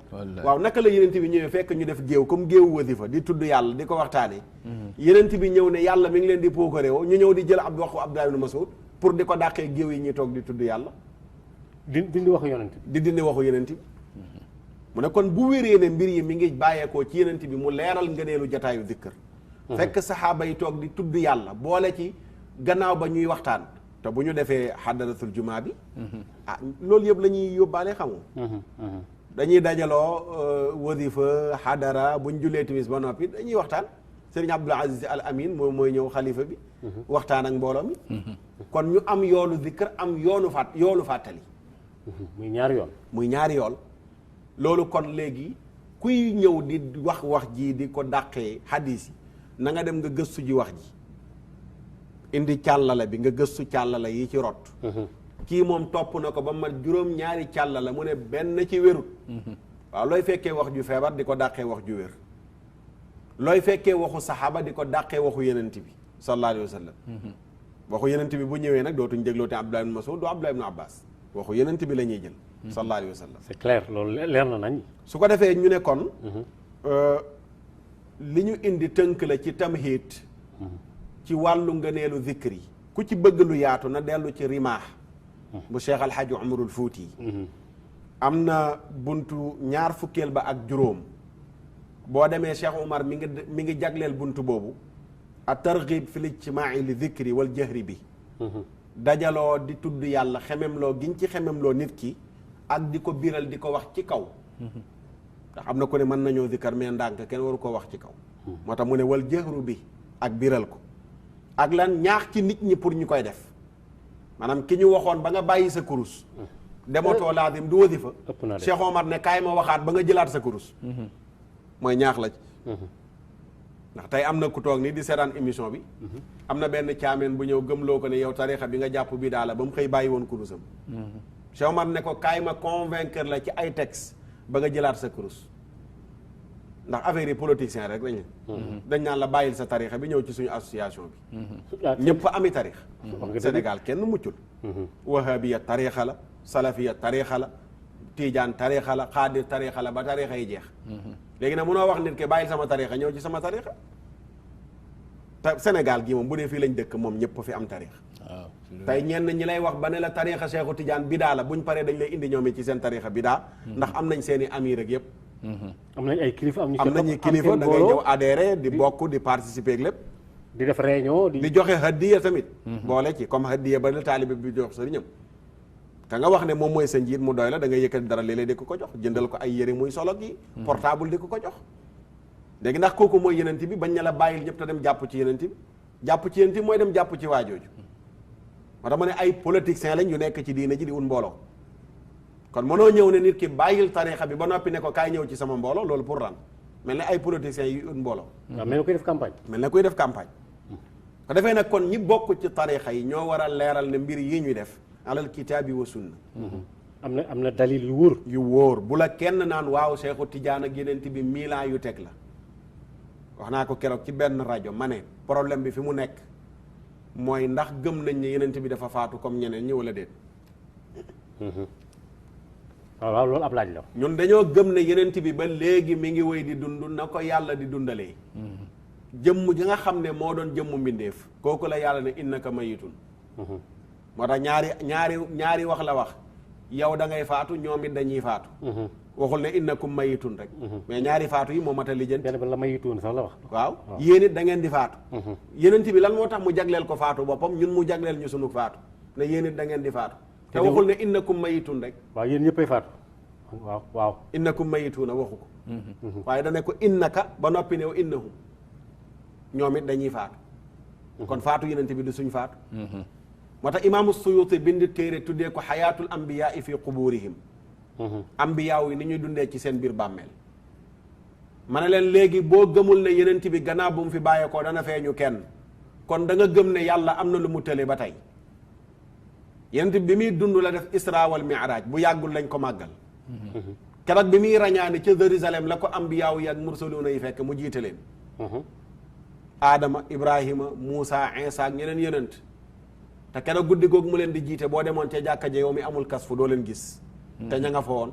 waaw naka la yenent bi ñëwee fekk ñu def géew comme géewu wasifa di tudd yàlla di ko waxtaane yenent bi ñëw ne yàlla mi ngi leen di puukare woo ñu ñëw di jël ab waxu Abdullah ibn Mas'ud pour di ko dàqee géew yi ñuy toog di tudd yàlla dindi waxu yonent bi di dindi waxu yenent bi mu ne kon bu wéree ne mbir yi mi ngi bàyyeekoo ci yenent bi mu leeral ngëneelu jataayu zikkër fekk saxaaba yi toog di tudd yàlla boole ci gannaaw ba ñuy waxtaan te bu ñu defee xadaratul jumaa bi ah loolu yëpp la ñuy yóbbaale xamu dañuy dajaloo wasifa xadara buñ jullee timis ba noppi dañuy waxtaan sëriñ Abdul Aziz Al Amin moom mooy ñëw xalifa bi waxtaan ak mbooloo mi kon ñu am yoonu zikkër am yoonu fàttali muy ñaari yoon muy ñaari yoon loolu kon léegi kuy ñëw di wax ji di ko dàqee hadis yi na nga dem nga gëstu ji wax ji indi càllala bi nga gëstu càllala yi ci rot kii moom topp na ko ba mat juróom-ñaari càllala mu ne benn ci wérut waaw looy fekkee wax ju feebar di ko dàqee wax ju wér looy fekkee waxu saxaaba di ko dàqee waxu yenent bi sallallahu alayhi wa sallam waxu yenent bi bu ñëwee nag dootuñ dégloo te Abdullah ibn Mas'ud du Abdullah ibn Abbas waxu yenent bi la ñuy jël sallallahu alayhi wa sallam c'est clair loolu leer na nañ su ko defee ñu ne kon li ñu indi tënk la ci tamhiid ci wàllu ngëneelu zikr yi ku ci bëgg lu yaatu na dellu ci rimaax bu Cheikh Alhaji Umarul Fuuti am na buntu ñaar fukkeel ba ak juróom boo demee Cheikh Umar mi ngi jagleel buntu boobu a targhib fi lijtimaa'i li zikri wal jahri bi dajaloo di tudd yàlla xememloo giñ ci xememloo nit ki ak di ko biral di ko wax ci kaw ndax am na ku ne mën nañoo zikkar mais ndànk kenn waru ko wax ci kaw moo tax mu ne wal jahru bi ak biral ko ak lan ñaax ci nit ñi pour ñu koy def maanaam ki ñu waxoon ba nga bàyyi sa kurus dematoo laadim du wasifa Cheikh Omar ne kaay ma waxaat ba nga jëlaat sa kurus mooy ñaax la ci ndax tey am na ku toog nii di seetaan émission bi am na benn caameen bu ñëw gëmloo ko ne yow tarixa bi nga jàpp bi daal la ba mu xëy bàyyi woon kurusam Cheikh Omar ne ko kaay ma convaincre la ci ay texte ba nga jëlaat sa kurus ndax affaire yi politicien rek dañ naan la bàyyil sa tarixa bi ñëw ci suñu association bi ñëpp ami tarix Sénégal kenn muccul wahabiya tarixa la salafiya tarixa la tiijaan tarixa la xaadir tarixa la ba tarixa yi jeex léegi nag mënoo wax nit ke bàyyil sama tarixa ñëw ci sama tarixa te Sénégal gii moom bu dee fii lañ dëkk moom ñëpp fi am tarixa waaw tey ñenn ñi lay wax ba ne la tarixa Cheikhu Tidiane bidaa la buñ paree dañ lay indi ñoom ci seen tarixa bidaa ndax am nañ seen i amir ak yëpp am nañ ay kilifa am nañu kilifa da ngay ñëw adhéré di bokk di participer ak lépp di def réunion di joxe hadiya tamit boole ci comme hadiya ba la taalibe bi jox sëriñam ka nga wax ne moom mooy sa njiit mu doy la da ngay yëkkati dara léeg-léeg di ko jox jëndal ko ay yëre muy solo gi portable di ko jox léegi ndax kooku mooy yenent bi bañ na la bàyyil ñëpp te dem jàpp ci yenent bi jàpp ci yenent bi mooy dem jàpp ci waajooju moo tax ma ne ay politiciens lañ yu nekk ci diina ji di wut mbooloo kon mënoo ñëw ne nit ki bàyyil tarixa bi ba noppi ne ko kaay ñëw ci sama mbooloo loolu pour ran mel ne ay politiciens yu ut mbooloo waaw mel ne koy def campagne mel ne koy def campagne ko defee nag kon ñi bokk ci tarixa yi ñoo war a leeral ne mbir yi ñuy def alal kitaabi wa sunna am na dalil yu wóor yu wóor bu la kenn naan waaw Seexu Tijaan ak yenent bi 1000 ans yu teg la wax naa ko keroog ci benn rajo ma ne problème bi fi mu nekk mooy ndax gëm nañ ne yenent bi dafa faatu comme ñeneen ñi wala déet waaw loolu ab laaj la ñun dañoo gëm ne yenent bi ba léegi mi ngi wéy di dund na ko yàlla di dundalee jëmm ji nga xam ne moo doon jëmmu mbindeef kooku la yàlla ne innaka mayitun moo tax ñaari wax la wax yow da ngay faatu ñoom it dañuy faatu waxul ne innakum mayitun rek mais ñaari faatu yi moo mat a lijjanti benn ba la mayitun sax la wax waaw yéen it da ngeen di faatu yenent bi lan moo tax mu jagleel ko faatu boppam ñun mu jagleel ñu sunu faatu ne yéen it da ngeen di faatu te waxul ne innakum mayitun rek waaw yéen ñëppay faatu waaw innakum mayituna waxu ko waaye dane ko innaka ba noppi ne innahum ñoom it dañuy faatu kon faatu yenent bi du suñ faatu moo tax imaamu Suyuti bind téere tuddee ko xayaatul ambiyaa fi quburihim ambiyaaw yi ni ñuy dundee ci seen biir bàmmeel ma ne leen léegi boo gëmul ne yenent bi gannaaw bu mu fi bàyyeekoo dana feeñu kenn kon da nga gëm ne yàlla am na lu mu tële ba tey yenent bi muy dund la def isra wal mi'raj bu yàggul lañ ko màggal keroog bi muy rañaani ca Jérusalem la ko ambiyaaw yi ak mursaluuna yi fekk mu jiite leen Adama Ibrahima Moussa Isa ak ñeneen yenent te keroog guddi googu mu leen di jiite boo demoon ca jàkka ja yow mi amul kas fu doo leen gis te ña nga fa woon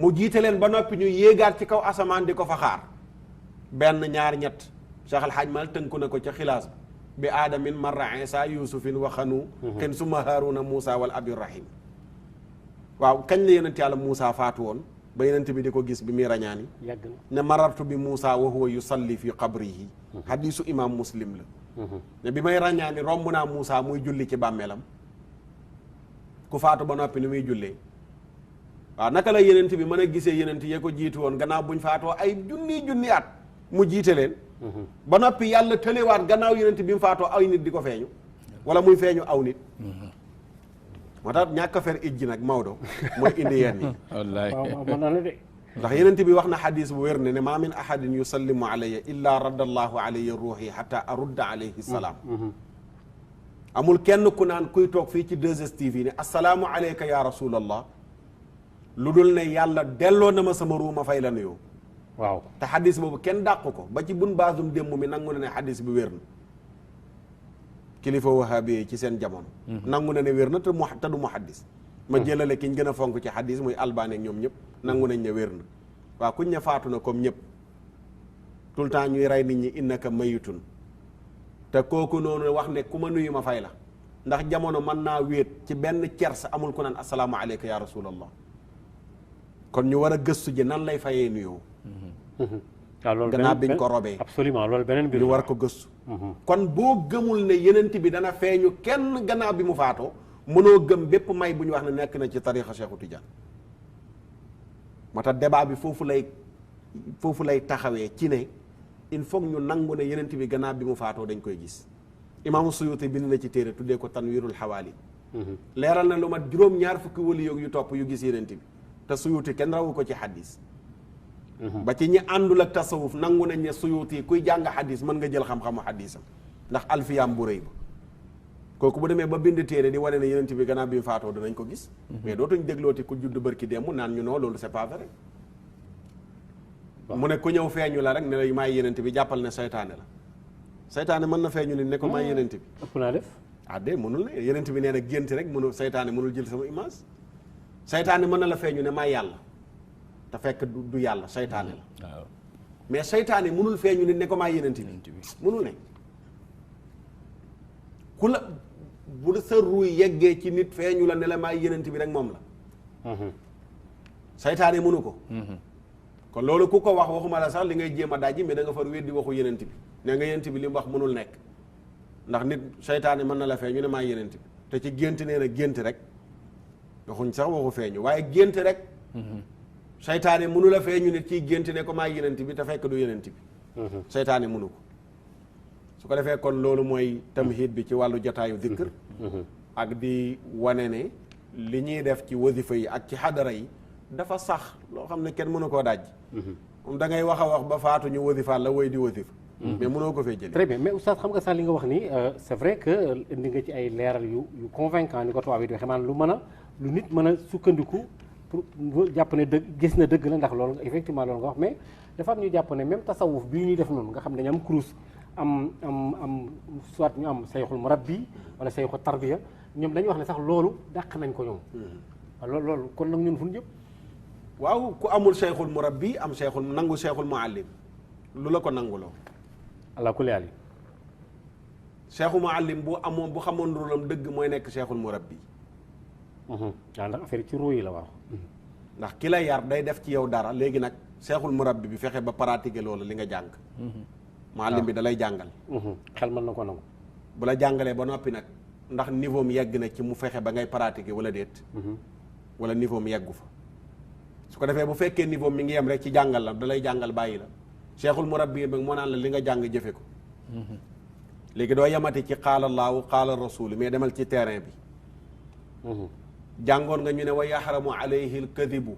mu jiite leen ba noppi ñu yéegaat ci kaw asamaan di ko fa xaar benn ñaar ñett Cheikh Al Hadj Mal tënku na ko ca xilaas bi aadamin marra Isa yusufin wa xanu xen suma haaruna Moussa wal abirahim waaw kañ la yenent yàlla Moussa faatu woon ba yenent bi di ko gis bi muy rañaani yàgg ne marartu bi Moussa wa huwa yusalli fi qabrihi hadisu imam Muslim la ne bi may ràññaani romb naa Moussa muy julli ci bàmmeelam ku faatu ba noppi ni muy jullee waaw naka la yenent bi mën a gisee yenent yee ko jiitu woon gannaaw buñ faatoo ay junni at mu jiite leen ba noppi yàlla tëlewaat gannaaw yenent bi mu faatoo ay nit di ko feeñu wala muy feeñu aw nit moo tax ñàkk a fer ijji nag Maodo mooy indi yenn yi wallaay mën naa ne de ndax yenent bi wax na xadis bu wér ne maa min ahadin yusallimu alayya illa radda allahu alayya ruuxi xata arudda alayhi salaam amul kenn ku naan kuy toog fii ci 2STV ne assalaamu alayka ya rasulallah lu dul ne yàlla delloo na ma sama ruu ma fay la nuyoo waaw te xadis boobu kenn dàq ko ba ci bun baasum démb mi nangu na ne xadis bi wér na kilifa wahabi yi ci seen jamono nangu na ne wér na te du muhaddis ma jëlale ki ñu gën a fonk ci xadis muy Albani ak ñoom ñëpp nangu nañ ne wér na waaw kuñ ne faatu na comme ñëpp tout le temps ñuy rey nit ñi innaka mayitun te kooku noonu wax ne ku ma nuyu ma fay la ndax jamono mën naa wéet ci benn cers amul ku naan assalaamu aleyka ya rasulallah kon ñu war a gëstu ji nan lay fayee nuyoo waaw loolu gannaaw biñ ko robee absolument loolu beneen mbir ñu war ko gëstu kon boo gëmul ne yenent bi dana feeñu kenn gannaaw bi mu faatoo mënoo gëm bépp may bu ñu wax ne nekk na ci tarixa Cheikhu Tidiane moo tax débat bi foofu lay taxawee ci ne il faut ñu nangu ne yenent bi gannaaw bi mu faatoo dañ koy gis imaamu Suyuti bind na ci téere tuddee ko tanwirul xawaali leeral na lu mat juróom-ñaar fukki wali yoog yu topp yu gis yenent bi te Suyuti kenn rawu ko ci xadis ba ci ñi àndul ak tasawuf nangu nañ ne Suyuti kuy jàng xadis mën nga jël xam-xamu xadisam ndax alfiyaam bu rëy ba kooku bu demee ba bind téere di wane ne yenent bi gannaaw bi mu faatoo danañ ko gis mais dootuñ déglooti ku judd bërki démb naan ñu noo loolu c'est pas vrai mu ne ku ñëw feeñu la rek ne la maay yenent bi jàppal ne seytaane la seytaane mën na feeñu ni ne ko maay yenent bi ëpp naa def de mënul ne yenent bi nee na gént rek mënul seytaane mënul jël sama image seytaane mën na la feeñu ne maay yàlla te fekk du yàlla seytaane la waaw mais seytaane mënul feeñu nit ne ko maa yenent bi mënul ne ku la bu sa ruuy yeggee ci nit feeñu la ne la maa yenent bi rek moom la seytaane mënu ko kon loolu ku ko wax waxuma la sax li ngay jéem a dajji mais da nga far weddi waxu yenent bi ne nga yenent bi li mu wax mënul nekk ndax nit seytaane mën na la feeñu ne maa yenent bi te ci gént nee na gént rek waxuñ sax waxu feeñu waaye gént rek seytaane mënu la feeñu nit ciy gént ne ko maa yenent bi te fekk du yenent bi seytaane mënu ko su ko defee kon loolu mooy tamhid bi ci wàllu jotaayu dikkër ak di wane ne li ñuy def ci wasifa yi ak ci xadara yi dafa sax loo xam ne kenn mënu koo daj moom da ngay wax a wax ba faatu ñu wasifaat la woy di wasifa mais mënoo ko fee jëlee. très bien mais oustaz xam nga sax li nga wax ni c'est vrai que indi nga ci ay leeral yu convaincant ni ko tubaab yi di waxee maanaam lu mën a lu nit mën a sukkandiku pour jàpp ne dëgg gis na dëgg la ndax loolu effectivement loolu nga wax mais dafa am ñu jàpp ne même tasawuf bii ñuy def noonu nga xam ne dañu am kurus am soit ñu am sayxul murabbi wala sayxu tarbiya ñoom dañuy wax ne sax loolu dàq nañ ko ñoom. loolu kon nag ñun fu ñu jëm. waaw ku amul sayxul murabbi am sayxul nangu sayxul muallim lu la ko nanguloo. allah kulli aali. sayxul muallim bu xamoon rôlam dëgg mooy nekk sayxul murabbi. waaw ndax affaire ci ruu yi la wax. ndax ki la yar day def ci yow dara léegi nag sayxul murabbi bi fexe ba pratiquer loolu li nga jàng. muallim bi da lay jàngal. xel mën na ko nangu. bu la jàngalee ba noppi nag ndax niveau mi yegg na ci mu fexe ba ngay pratiquer wala déet. wala niveau mi yeggu fa. su ko defee bu fekkee niveau mi ngi yem rek ci jàngal la da lay jàngal bàyyi la cheikhul murabbi bi moo naan la li nga jàng jëfe ko léegi doo yemati ci qaala allaahu qaala rasul mais demal ci terrain bi jàngoon nga ñu ne wa yaxramu alayhi al kadibu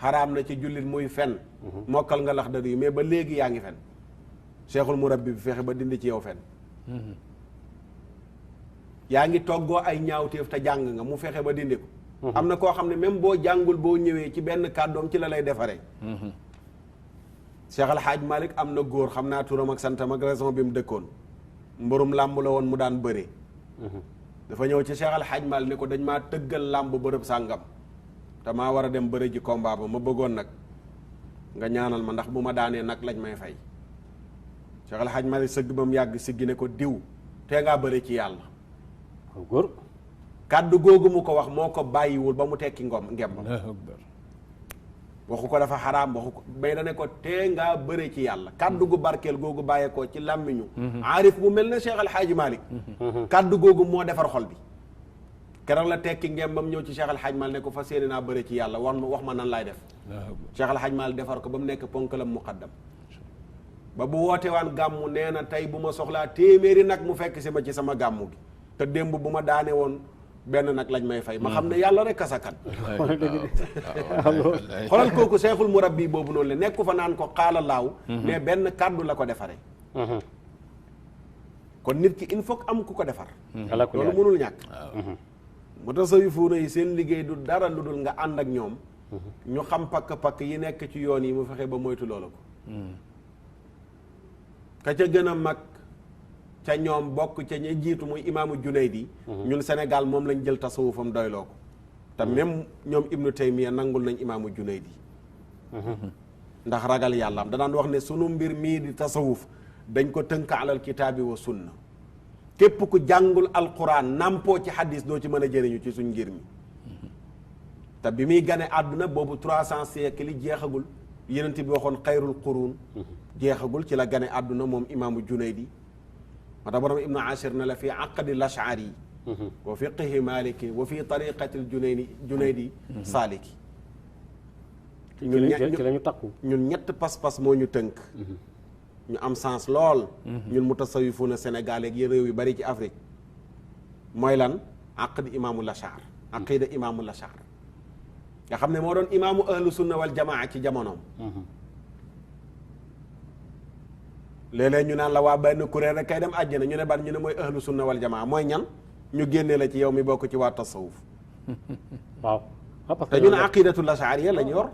xaraam na ci jullit muy fen mokkal nga lax dari mais ba léegi yaa ngi fen cheikhul murabbi bi fexe ba dindi ci yow fen yaa ngi toggoo ay ñaawteef te jàng nga mu fexe ba dindi ko am na koo xam ne même boo jàngul boo ñëwee ci benn kàddoom ci la lay defaree Cheikh Al Hadj Malick am na góor xam naa turam ak santam ak raison bi mu dëkkoon mbarum làmb la woon mu daan bëree dafa ñëw ci Cheikh Al Hadj Malick ne ko dañ maa tëggal làmb bërëb sàngam te maa war a dem bëre ji combat ba ma bëggoon nag nga ñaanal ma ndax bu ma daanee nag lañ may fay Cheikh Al Hadj Malick sëgg ba mu yàgg siggi ne ko diw tee ngaa bëre ci yàlla góor kàddu googu mu ko wax moo ko bàyyiwul ba mu tekki ngembam waxu ko dafa xaraam waxu ko mais da ne ko tee ngaa bëre ci yàlla kàddu gu barkeel googu bàyyeekoo ci làmmiñu aarif bu mel ne Cheikh Al Hadj Malick kàddu googu moo defar xol bi keroog la tekki ngembam ñëw ci Cheikh Al Hadj Malick ne ko fas yéene naa bëre ci yàlla wax ma nan laay def Cheikh Al Hadj Malick defar ko ba mu nekk ponkalam muqaddam ba bu woote waan gàmmu nee na tey bu ma soxlaa téeméeri nag mu fekk si ma ci sama gàmmu gi te démb bu ma daane woon benn nag lañ may fay ma xam ne yàlla rek kasakan xoolal kooku seexul murabbi boobu noonu la nekku fa naan ko xaala laaw mais benn kàddu la ko defaree kon nit ki il faut que am ku ko defar loolu mënul ñàkk mu tasawifuuna yi seen liggéey du dara lu dul nga ànd ak ñoom ñu xam pakk-pakk yi nekk ci yoon yi mu fexe ba moytu loola ko ka ca gën a mag ca ñoom bokk ca ña jiitu muy imaamu Junaydi ñun Sénégal moom lañ jël tasawufam doyloo ko te même ñoom Ibnu Taymiya nangul nañ imaamu Junaydi ndax ragal yàlla am danaan wax ne sunu mbir mii di tasawuf dañ ko tënk alal kitaabi wa sunna képp ku jàngul alquran nampoo ci xadis doo ci mën a jëriñu ci suñ ngir mi te bi muy gane àdduna boobu 300 siècle li jeexagul yenent bi waxoon xayrul quruun jeexagul ci la gane àdduna moom imaamu Junaydi moo tax borom ibnu ashir ne la fi aqdi lashari wa fiqihi maliki wa fi tariqati junaydi saaliki ci la ñu takku ñun ñett pas-pas moo ñu tënk ñu am sens lool ñun mutasawifuna Sénégal ak réew yu bari ci Afrique mooy lan aqdi imaamu lashar aqida imaamu lashar nga xam ne moo doon imaamu ahlu sunna wal jamaa ci jamonoom léeg-léeg ñu naan la waa benn kuréel rek kay dem àjjana ñu ne ban ñu ne mooy ahlu sunna wal jamaa mooy ñan ñu génnee la ci yow mi bokk ci waa tasawuf waaw te ñu ne aqidatu lashariya lañ yor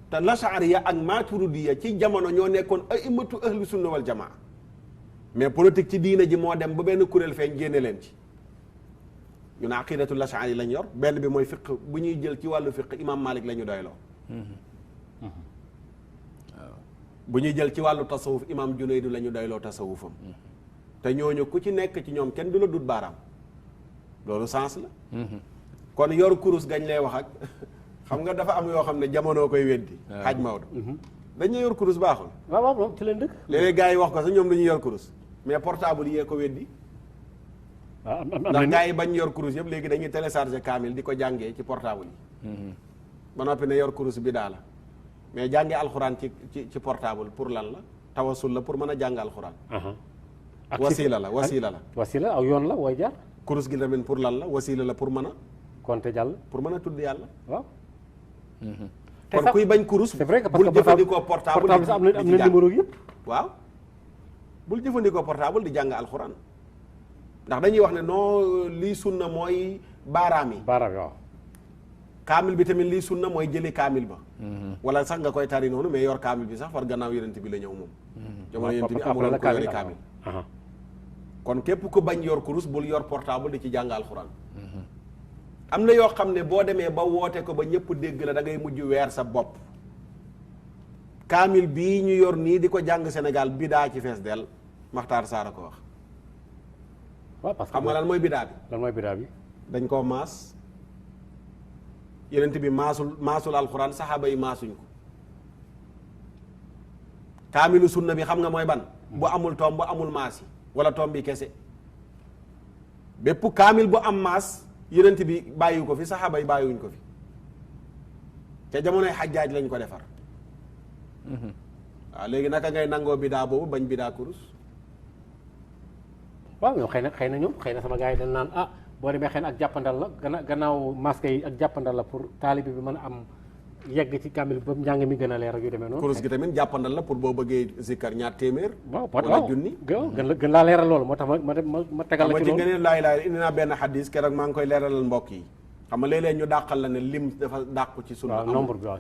te lashariya ak maturidiya ci jamono ñoo nekkoon aimatu ahlu sunna wal jamaa mais politique ci diina ji moo dem ba benn kuréel feeñ génne leen ci ñu ne aqidatu lashariya lañ yor benn bi mooy fiq bu ñuy jël ci wàllu fiq imam Malik la ñu doyloo bu ñuy jël ci wàllu tasawuf imam Junaydu la ñu doyloo tasawufam te ñooñu ku ci nekk ci ñoom kenn du la dut baaraam loolu sens la kon yor kurus gañ lay wax ak xam nga dafa am yoo xam ne jamono koy weddi xaaj Maodo dañ ne yor kurus baaxul waaw moom ci leen dëkk léeg-léeg gars yi wax ko sax ñoom dañuy yor kurus mais portable yee ko weddi ndax gars yi bañ yor kurus yëpp léegi dañuy télécharger kaamil di ko jàngee ci portable yi ba noppi ne yor kurus bi daa la mais jàngee alxuraan ci portable pour lan la tawasul la pour mën a jàng alxuraan wasila la wasila aw yoon la wooy jaar kurus gi tamit pour lan la wasila la pour mën a konte jàll pour mën a tudd yàlla waaw kon kuy bañ kurus c'est vrai que bul jëfandikoo portable am na numéro yëpp waaw bul jëfandikoo portable di jàng alxuraan ndax dañuy wax ne non lii sunna mooy baaraam yi waaw kaamil bi tamit lii sunna mooy jëli kaamil ba wala sax nga koy tari noonu mais yor kaamil bi sax far gannaaw yonent bi la ñëw moom jamono yonent bi amuloon ko yori kaamil kon képp ku bañ yor kurus bul yor portable di ci jàng alxuraan am na yoo xam ne boo demee ba woote ko ba ñëpp dégg la da ngay mujj weer sa bopp kaamil bii ñu yor nii di ko jàng Sénégal bidaa ci fees del Maxtaar Saara ko wax waaw parce que xam nga lan mooy bidaa bi dañ koo maas yenent bi maasul alxuraan saxaaba yi maasuñ ko kaamilu sunna bi xam nga mooy ban bu amul toom bu amul maas yi wala toom bi kese bépp kaamil bu am maas yenent bi bàyyi ko fi saxaaba yi bàyyiwuñ ko fi te jamonoy xajjaaj lañ ko defar waaw léegi naka ngay nangoo bidaa boobu bañ bidaa kurus waaw ñoom xëy na ñoom sama gars yi dañ naan boo demee xëy na ak jàppandal la gannaaw masque yi ak jàppandal la pour taalibe bi mën a am yegg ci kamil ba njàng mi gën a leer ak yu demee noonu kurus gi tamit jàppandal la pour boo bëggee zikkar ñaar téeméer wala junni gën laa leeral loolu moo tax ma tegal la ci loolu ci ngeen laay indi naa benn xadis keroog maa ngi koy leeralal mbokk yi xam nga léeg-léeg ñu dàqal la ne lim dafa dàqu ci sunna waaw nombre bi waaw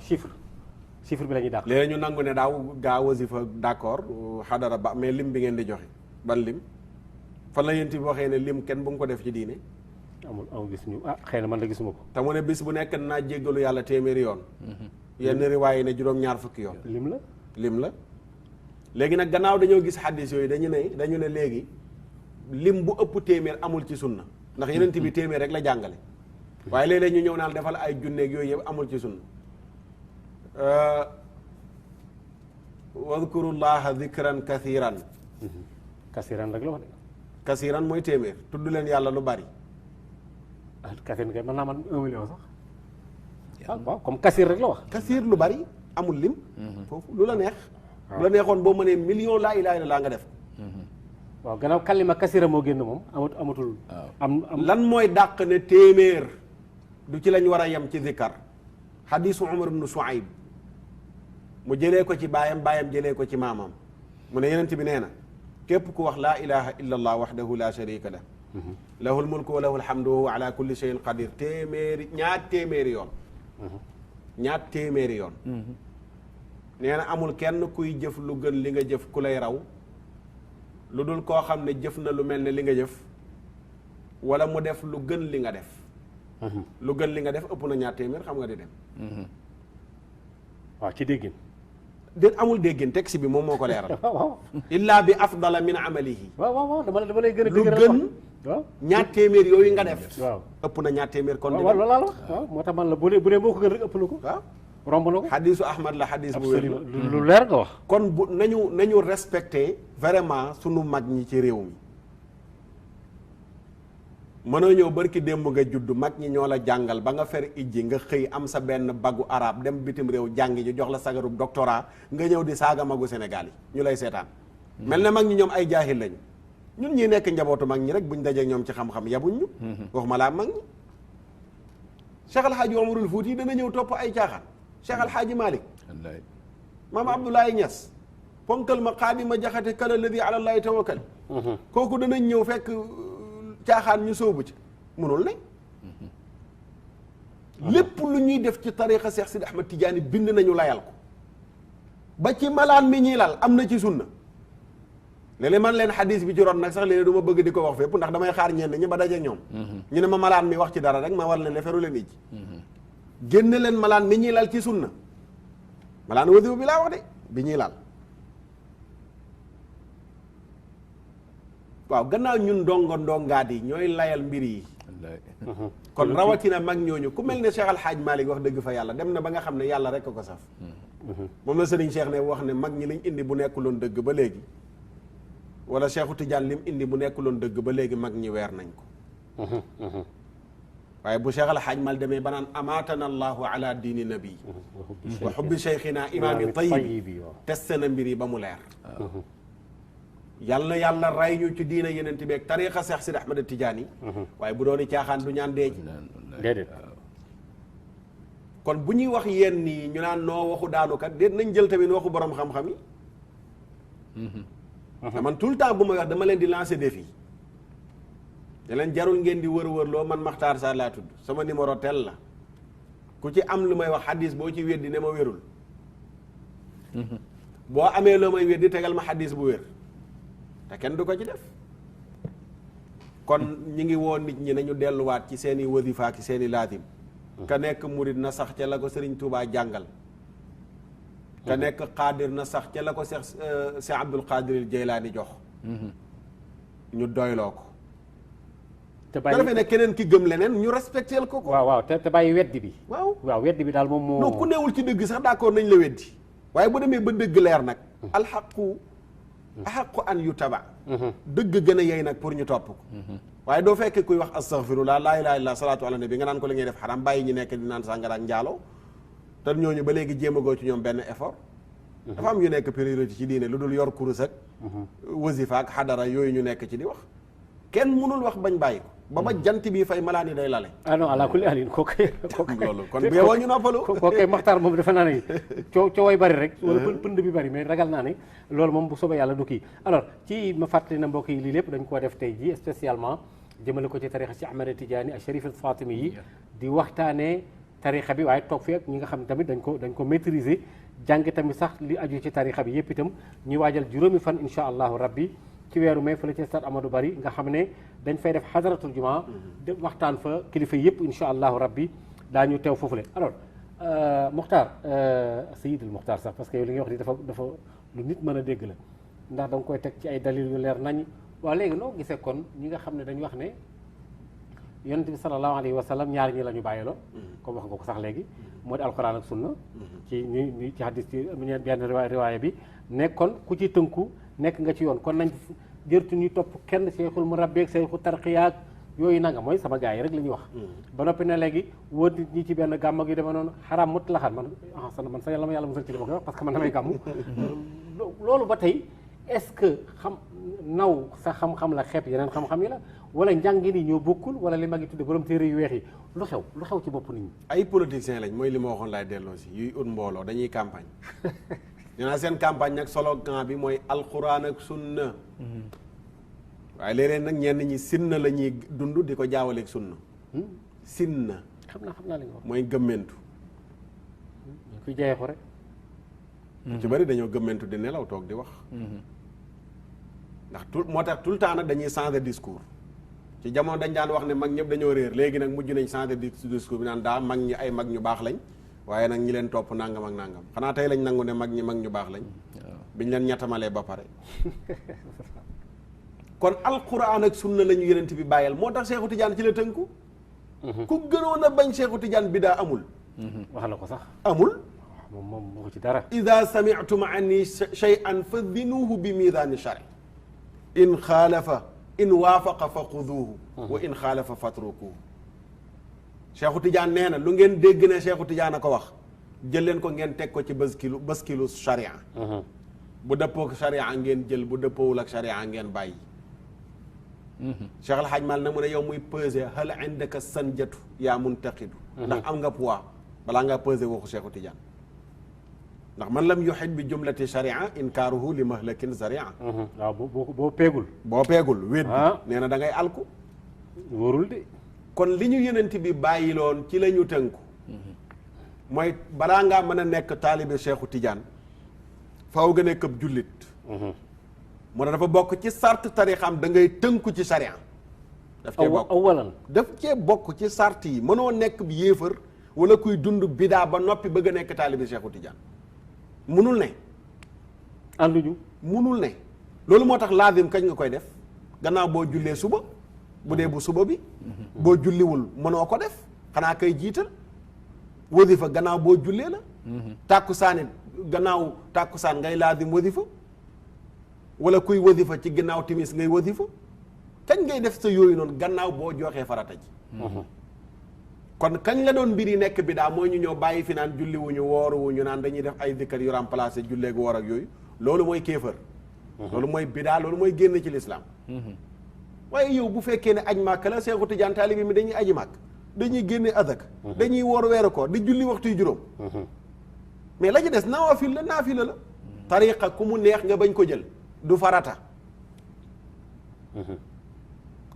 chiffre bi la ñuy dàq léeg-léeg ñu nangu ne daaw gaa wasifa d'accord xadara ba mais lim bi ngeen di joxe ban lim fan la yéen bi waxee ne lim kenn bu nga ko def ci diine amul gisuñu xëy na man la gisuma ko te mu ne bis bu nekk naa jéggalu yàlla téeméeri yoon yenn riwaay yi ne juróom-ñaar fukki yoon lim la léegi nag gannaaw dañoo gis xaddis yooyu dañu ne léegi lim bu ëpp téeméer amul ci sunna ndax yeneen bi téeméer rek la jàngale waaye léeg-léeg ñu ñëw naan defal ay junneeg yooyu yëpp amul ci sunna wadkurullaha dikran kathiran kasiran rek la wax de kasiran mooy téeméer tudd leen yàlla lu bari kasir kay mën naa man 1 million sax waaw comme kasir rek la wax kasir lu bari amul lim foofu lu la neex lu la neexoon boo mënee million laa ilaaha illallaah nga def waaw gannaaw kalima kasira moo génn moom amatul am lan mooy dàq ne téeméer du ci lañ war a yem ci zikkar xadiisu Umar ibnu Suayb mu jëlee ko ci baayam jëlee ko ci maamam mu ne yenent bi nee na képp ku wax laa ilaha illa allah waxdahu la sharika lah lahul mulku wa lahul hamdu wa huwa ala kulli shay'in qadir ñaar téeméeri yoon nee na amul kenn kuy jëf lu gën li nga jëf ku lay raw lu dul koo xam ne jëf na lu mel ne li nga jëf wala mu def lu gën li nga def lu gën li nga def ëpp na ñaar téeméer xam nga di dem waaw ci déggin déet amul déggin texte bi moom moo ko leeral illaa bi afdala min amalihi waaw dama lay gën a lu gën ñaar téeméer yooyu nga def waaw ëpp na ñaar téeméer kon waaw loolu laa la wax waaw moo tax man la bu dee moo ko gën rek ëpp na ko waaw romb na ko xadiisu ahmad la xadiis bu wér lu leer nga wax kon bu nañu respecté vraiment sunu mag ñi ci réew mi mënoo ñëw barki démb nga judd mag ñi ñoo la jàngal ba nga fer ijji nga xëy am sa benn baggu arab dem bitim réew jàngi ji jox la sagarub doctorat nga ñëw di saaga magu Sénégal yi ñu lay seetaan mel ne mag ñi ñoom ay jaahil lañu ñun ñi nekk njabootu mag ñi rek buñ dajee ñoom ci xam-xam yabuñ ñu waxuma laa mag ñi Cheikh Al Hadji Omarul Fouti dana ñëw topp ay caaxaan Cheikh Al Hadji Malick maam Abdoulaye Niass ponkal ma xaadima jaxate kala ladi ala llahi tawakkal kooku danañ ñëw fekk caaxaan ñu sóobu ci mënul ne lépp lu ñuy def ci tariqa Cheikh Sidi Ahmad Tidiane bind nañu layal ko ba ci malaan mi ñuy lal am na ci sunna léeg-léeg man leen xadis bi ci ron nag sax léeg-léeg du ma bëgg di ko wax fépp ndax damay xaar ñenn ñi ba daje ñoom ñu ne ma malaan mi wax ci dara rek ma war leen leferu leen ijji génne leen malaan mi ñuy lal ci sunna malaan wasifa bi laa wax de bi ñuy lal waaw gannaaw ñun ndongaat yi ñooy layal mbir yi kon rawatina mag ñooñu ku mel ne Cheikh Al Hadj Malick wax dëgg fa yàlla dem na ba nga xam ne yàlla rek ko saf moom la Serigne Cheikh ne wax ne mag ñi liñ indi bu nekkuloon dëgg ba léegi wala Cheikhu Tidiane lim indi bu nekkuloon dëgg ba léegi mag ñi weer nañ ko waaye bu Cheikh Al Hadj Malick demee ba naan amaatana allahu ala diini nabi wa xubbi cheikhina imaami tayibi testé na mbir yi ba mu leer yàlla ray ñu ci diina yeneen beeg tariqa Cheikh Sidi Ahmed Tidiane waaye bu dooni caaxaan du ñaan dee ji déedéet kon bu ñuy wax yéen nii ñu naan noo waxu daanukat déet nañ jël tamit waxu borom xam-xam yi te man tout le temps bu may wax dama leen di lancer défi da leen jarul ngeen di wër loo man Makhtar Sarr laa tudd sama numéro tel la ku ci am lu may wax xadis boo ci weddi ne ma wérul boo amee loo may weddi tegal ma xadis bu wér te kenn du ko ci def kon ñi ngi woo nit ñi nañu delluwaat ci seeni wasifa ki seeni laatim ka nekk murid na sax ca la ko Serigne Touba jàngal ka nekk xaadir na sax ca la ko Cheikh Abdul Qadir Jeylaani jox ñu doyloo ko te defee ne keneen ki gëm leneen ñu respecteel ko waaw te bàyyi weddi bi waaw weddi bi daal moom moo non ku neewul ci dëgg sax d'accord nañ la weddi waaye bu demee ba dëgg leer nag alxaqu axaqu an yu taba dëgg gën a yey nag pour ñu topp ko waaye doo fekkee kuy wax astaghfirullah laa ilaha illallah salaatu ala nabi nga naan ko li ngay def xaram bàyyi ñu nekk di naan sàngara ak njaaloo te ñooñu ba léegi jéem a goo ci ñoom benn effort dafa am yu nekk priorité ci diine lu dul yor kurus ak wasifa ak xadara yooyu ñu nekk ci di wax kenn mënul wax bañ bàyyi ko ba ba jant bi fay malaani day lale non ala kulli alin kooku loolu kon bu yowoo ñu noppalu kooku Maxtaar moom defe naa ne cooway bari rek wala pënd bi bari mais ragal naa ne loolu moom bu soobee yàlla du kii alors ci ma fàttali na mbokk yi lii lépp dañ koo def tey ji spécialement jëmale ko ci tarixa si Ahmed Tidiane ak Cherif al Fatimi yi di waxtaanee tarixa bi waaye toog fi ak ñi nga xam ne tamit dañ ko maîtriser jàng tamit sax li aju ci tarixa bi yépp itam ñuy waajal juróomi fan insha allahu rabbi ci weeru mai fële ci stade Amadou Barry nga xam ne dañ fay def xadaratul jumaa de waxtaan fa kilifa yëpp insha allahu rabbi daañu teew foofule alors Mokhtar Seydil Mokhtar sax parce que yow li nga wax ni dafa lu nit mën a dégg la ndax da nga koy teg ci ay dalil yu leer nañ waaw léegi noo gisee kon ñi nga xam ne dañu wax ne yonent bi sallallahu alayhi wa sallam ñaari ñi la ñu bàyyiloo comme wax nga ko sax léegi moo di alquran ak sunna ci ñu ci hadis ci benn riwaaya bi nekkoon ku ci tënku nekk nga ci yoon kon nañ jërtu ñu topp kenn seexul mu rabbeeg seexul tarqiyaak yooyu nanga mooy sama gars yi rek la ñuy wax ba noppi ne léegi wóor nit ñi ci benn gàmm gi dama noonu xaraam mut laxaat man sa yàlla ma yàlla musal ci li ma koy wax parce que man damay gàmm loolu ba tey est-ce que naw sa xam-xam la xeeb yeneen xam-xam yi la wala njàngin yi ñoo bokkul wala li ma ngi tudde borom téere yu weex yi lu xew ci bopp nit ñi ay politiciens lañ mooy li ma waxoon laay delloo si yuy ut mbooloo dañuy campagne ñu naan seen campagne nag slogan bi mooy alquran ak sunna waaye léeg-léeg nag ñenn ñi sinna la ñuy dund di ko jaawaleeg sunna sinna xam naa li nga wax mooy gëmmentu ñu koy jaayee ko rek ci bari dañoo gëmmentu di nelaw toog di wax ndax moo tax tout le temps nag dañuy changer discours ci jamono dañ daan wax ne mag ñëpp dañoo réer léegi nag mujj nañ changer discours bi naan daa mag ñi ay mag ñu baax lañ waaye nag ñi leen topp nangam ak nangam xanaa tey lañ nangu ne mag ñu baax lañ biñ leen ñettamalee ba pare kon alquran ak sunna la ñu yonent bi bàyyal moo tax Seexu Tijaan ci la tënku ku gënoon a bañ Seexu Tijaan bidaa amul wax na ko sax amul moom waxu ci dara ida sami'tum anni shay'an fadinuhu bi miizaani shari in xaalafa in waafaqa fa xuduuhu wa in xaalafa fatrukuhu Seexu Tijaan nee na lu ngeen dégg ne Seexu Tijaan a ko wax jël leen ko ngeen teg ko ci baskilu sharia bu dëppoo ak sharia ngeen jël bu dëppoowul ak sharia ngeen bàyyi Cheikh El Hadj Mal na mu ne yow muy peser hal indaka sanjatu yaa muntaqidu ndax am nga poids balaa ngaa peser waxu Seexu Tijaan ndax man lam yuhit bi jumlati sharia inkaaruhu li mahlakin zaria waaw boo peegul weddi nee na da ngay alku wóorul de kon li ñu yenent bi bàyyiloon ci la ñu tënku mooy balaa ngaa mën a nekk taalibe Seexu Tijaan faaw nga nekk ab jullit moo tax dafa bokk ci sart tarixam da ngay tënku ci sharia daf cee bokk ci sart yi mënoo nekk bi yéefar wala kuy dund bidaa ba noppi bëgg a nekk taalibe Seexu Tijaan munul ne ànduñu munul ne loolu moo tax laazim kañ nga koy def gannaaw boo jullee suba bu dee bu suba bi boo julliwul mënoo ko def xanaa kay jiital wasifa gannaaw boo jullee la tàkkusaan it gannaaw tàkkusaan ngay laadim wasifa wala kuy wasifa ci gannaaw timis ngay wasifa kañ ngay def sa yooyu noonu gannaaw boo joxee farata ji kon kañ la doon mbir yi nekk bi daa mooy ñu ñëw bàyyi fi naan julli wuñu wooru wuñu naan dañuy def ay dikkar yu remplacé julleegu woor ak yooyu loolu mooy kéefër loolu mooy bidaa loolu mooy génn ci lislaam waaye yow bu fekkee ne aj màkk la Seexu Tijaan taalibe mi dañuy aji màkk dañuy génne azak dañuy woor weeru ko di julli waxtu yu juróom mais la ci des nawaafil la naafila la tariqa ku mu neex nga bañ ko jël du farata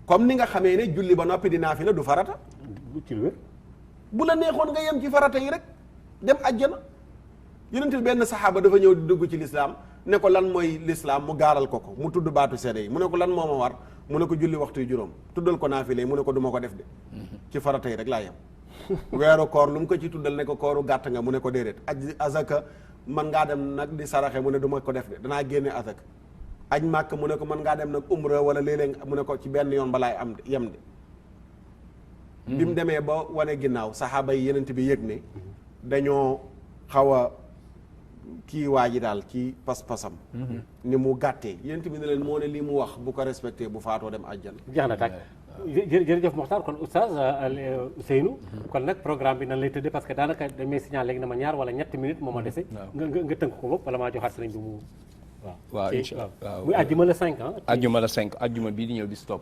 comme ni nga xamee ne julli ba noppi di naafila du farata ci lu wér bu la neexoon nga yem ci farata yi rek dem àjjana yonent bi benn saxaaba dafa ñëw di dugg ci lislaam ne ko lan mooy lislaam mu gaaral ko mu tudd baatu seede yi mu ne ko lan moo ma war mu ne ko julli waxtu yu juróom tuddal ko naafile yi mu ne ko du ma ko def de ci farata yi rek laa yem weeru koor lu mu ko ci tuddal ne ko kooru gàtt nga mu ne ko déedéet azaka man ngaa dem nag di saraxe mu ne du ma ko def de danaa génne azaka aj màkk mu ne ko mën ngaa dem nag umra wala léeg-léeg mu ne ko ci benn yoon balaay am yem de bi mu demee ba wane ginnaaw saxaaba yi yenent bi yëg ne dañoo xaw a kii waa ji daal ci pas-pasam ni mu gàttee yenent bi ne leen moo ne lii mu wax bu ko respecté bu faatoo dem àjjana jeex na tàkk jërëjëf Mokhtar kon oustaz Ousseynou kon nag programme bi nan lay tëddee parce que daanaka damay signal léegi na ma ñaar wala ñetti minutes moo ma dese nga tënk ko bopp wala maa joxaat sëriñ bi mu waaw incha allah muy àjjuma le 5 ah. àjjuma le 5 àjjuma bii di ñëw di stop.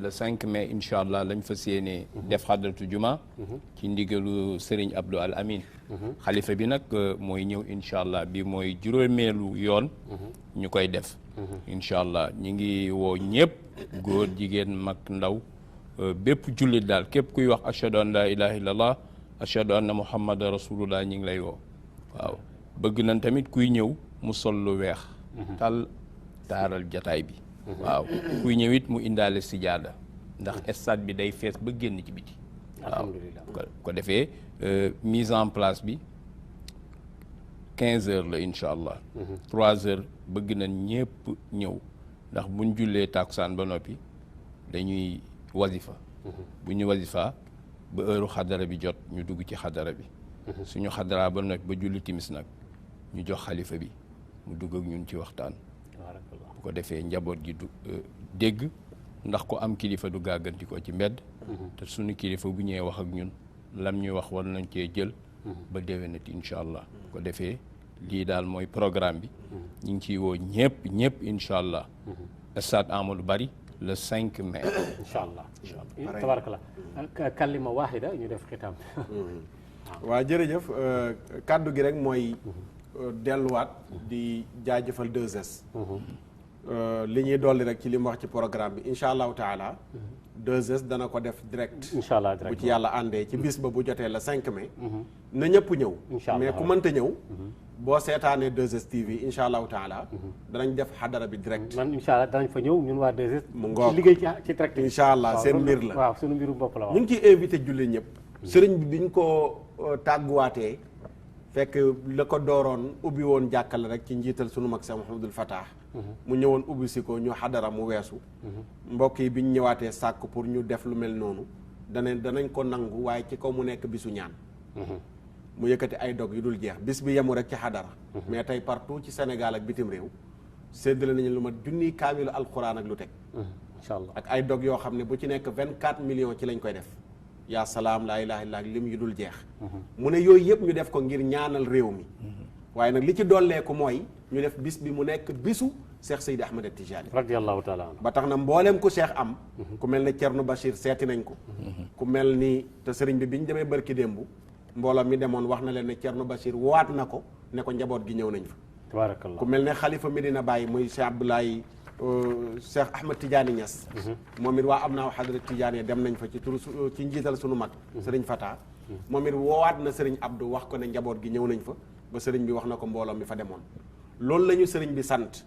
le 5 mai incha allah lañ fas yéene def xadratu juma. ci ndigalu Serigne Abdou Al Amin. xalifa bi nag mooy ñëw incha allah bi mooy juróomeelu yoon. ñu koy def. incha allah ñu ngi woo ñëpp góor jigéen mag ndaw bépp jullit daal képp kuy wax ashhadu an la ilaha illallah ashhadu anna muhammadan rasulullah ñu ngi lay woo waaw bëgg nañ tamit kuy ñëw mu sol lu weex. tal taaral jataay bi waaw kuy ñëwit mu indaale sijaada ndax stade bi day fees ba génn ci biti waaw ko defee mise en place bi 15 heures la incha allah 3 heures bëgg nañ ñëpp ñëw ndax buñ jullee tàkkusaan ba noppi dañuy wasifa bu ñu wasifa ba heure xadara bi jot ñu dugg ci xadara bi suñu xadara ba noppi ba julli timis nag ñu jox xalifa bi mu dugg ak ñun ci waxtaan bu ko defee njaboot gi du dégg ndax ko am kilifa du gàgganti ko ci mbedd te suñu kilifa bu ñëwee wax ak ñun lam ñuy wax war nañ cee jël ba déwénati incha allah bu ko defee lii daal mooy programme bi ñu ngi ciy woo ñëpp incha allah stade Amadou Barry le 5 mai incha allah tabarakallah kalima waahida ñu def xitaam waaw jërëjëf kàddu gi rek mooy delluwaat di jaajëfal 2S li ñuy dolli rek ci li mu wax ci programme bi incha allahu taala 2S dana ko def direct incha allah direct bu ci yàlla àndee ci bis ba bu jotee la 5 mai na ñëpp ñëw mais ku mënta ñëw boo seetaanee 2S TV incha allahu taala danañ def xadara bi direct man incha allah danañ fa ñëw ñun waa 2S mu ngoog liggéey ci direct incha allah seen mbir la waaw suñu mbiru bopp la ñu ngi ciy invité julli ñëpp sëriñ bi biñ ko tàgguwaatee fekk la ko dooroon ubbi woon jàkkale rek ci njiital sunu mag Cheikh Mouhamadul Fatah mu ñëwoon ubbi si ko ñu xadara mu weesu mbokk yi biñ ñëwaatee sàkk pour ñu def lu mel noonu danañ ko nangu waaye ci kaw mu nekk bisu ñaan mu yëkkati ay dog yu dul jeex bis bi yemu rek ci xadara mais tey partout ci Sénégal ak bitim réew séddale nañu lu ma junniy kaamilu alquran ak lu teg incha allah ak ay dog yoo xam ne bu ci nekk 24 millions ci lañ koy def yaa salaam laa ilaha illa lim yu dul jeex mu ne yooyu yëpp ñu def ko ngir ñaanal réew mi waaye nag li ci dolleeku mooy ñu def bis bi mu nekk bisu Cheikh Seydi Ahmed Tidiane radiyallahu taala anhu ba tax na mbooleem ku Cheikh am ku mel ne Thierno Bachir seeti nañ ko ku mel ni te sëriñ bi ñu demee barki démb mbooloo mi demoon wax na leen ne Thierno Bachir waat na ko ne ko njaboot gi ñëw nañ fa tabarakallah ku mel ne xalifa Medina Baye muy Cheikh Abdoulaye Cheikh Ahmed Tidiane Niass moom it waa am naa xadra Tidiane dem nañ fa ci njiital sunu mag sëriñ Fata moom it woowaat na sëriñ Abdou wax ko ne njaboot gi ñëw nañ fa ba sëriñ bi wax na ko mbooloo mi fa demoon loolu la ñu sëriñ bi sant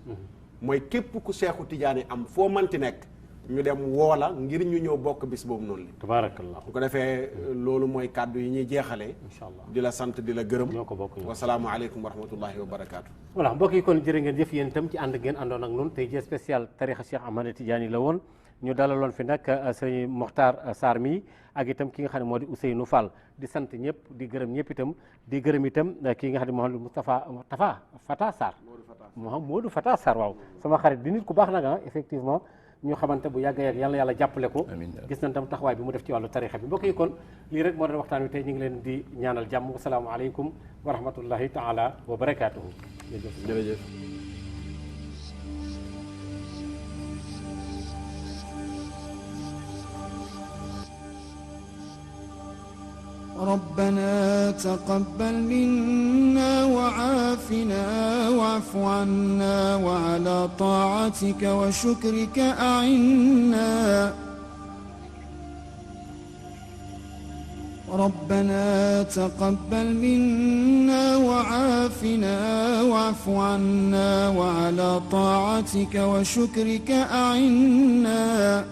mooy képp ku Seexu Tidiane am foo manti nekk ñu dem woola ngir ñu ñëw bokk bis boobu noonu li tabaarakallah bu ko defee loolu mooy kàddu yi ñuy jeexalee incha allah di la sant di la gërëm ñoo ko bokk ñoo wasalaamu aleykum wa rahmatullahi wa barakaatu voilà mbokk yi kon jërë ngeen jëf yéen itam ci ànd ngeen àndoon ak noonu tey jii spécial tarixa Cheikh Ahmad Tidiane la woon ñu dalaloon fi nag sëñ Mokhtar Sarr mi ak itam ki nga xam ne moo di Ousseynou Fall di sant ñëpp di gërëm ñëpp itam di gërëm itam ki nga xam ne Mouhamadou Moustapha Fata Sarr Modou Fata Sarr waaw sama xarit di nit ku baax nag effectivement ñu xamante bu yàgg yàlla yàlla jàppale ko gis nañ tam taxawaay bi mu def ci wàllu tarixa bi mbokk yi kon lii rek moo doon waxtaan wi tey ñu ngi leen di ñaanal jàmm wasalaamu aleykum wa rahmatullahi taala wa barakaatuhu jërëjëf ربنا تقبل منا وعافنا واعف عنا وعلى طاعتك وشكرك أعنا ربنا تقبل منا وعافنا واعف عنا وعلى طاعتك وشكرك أعنا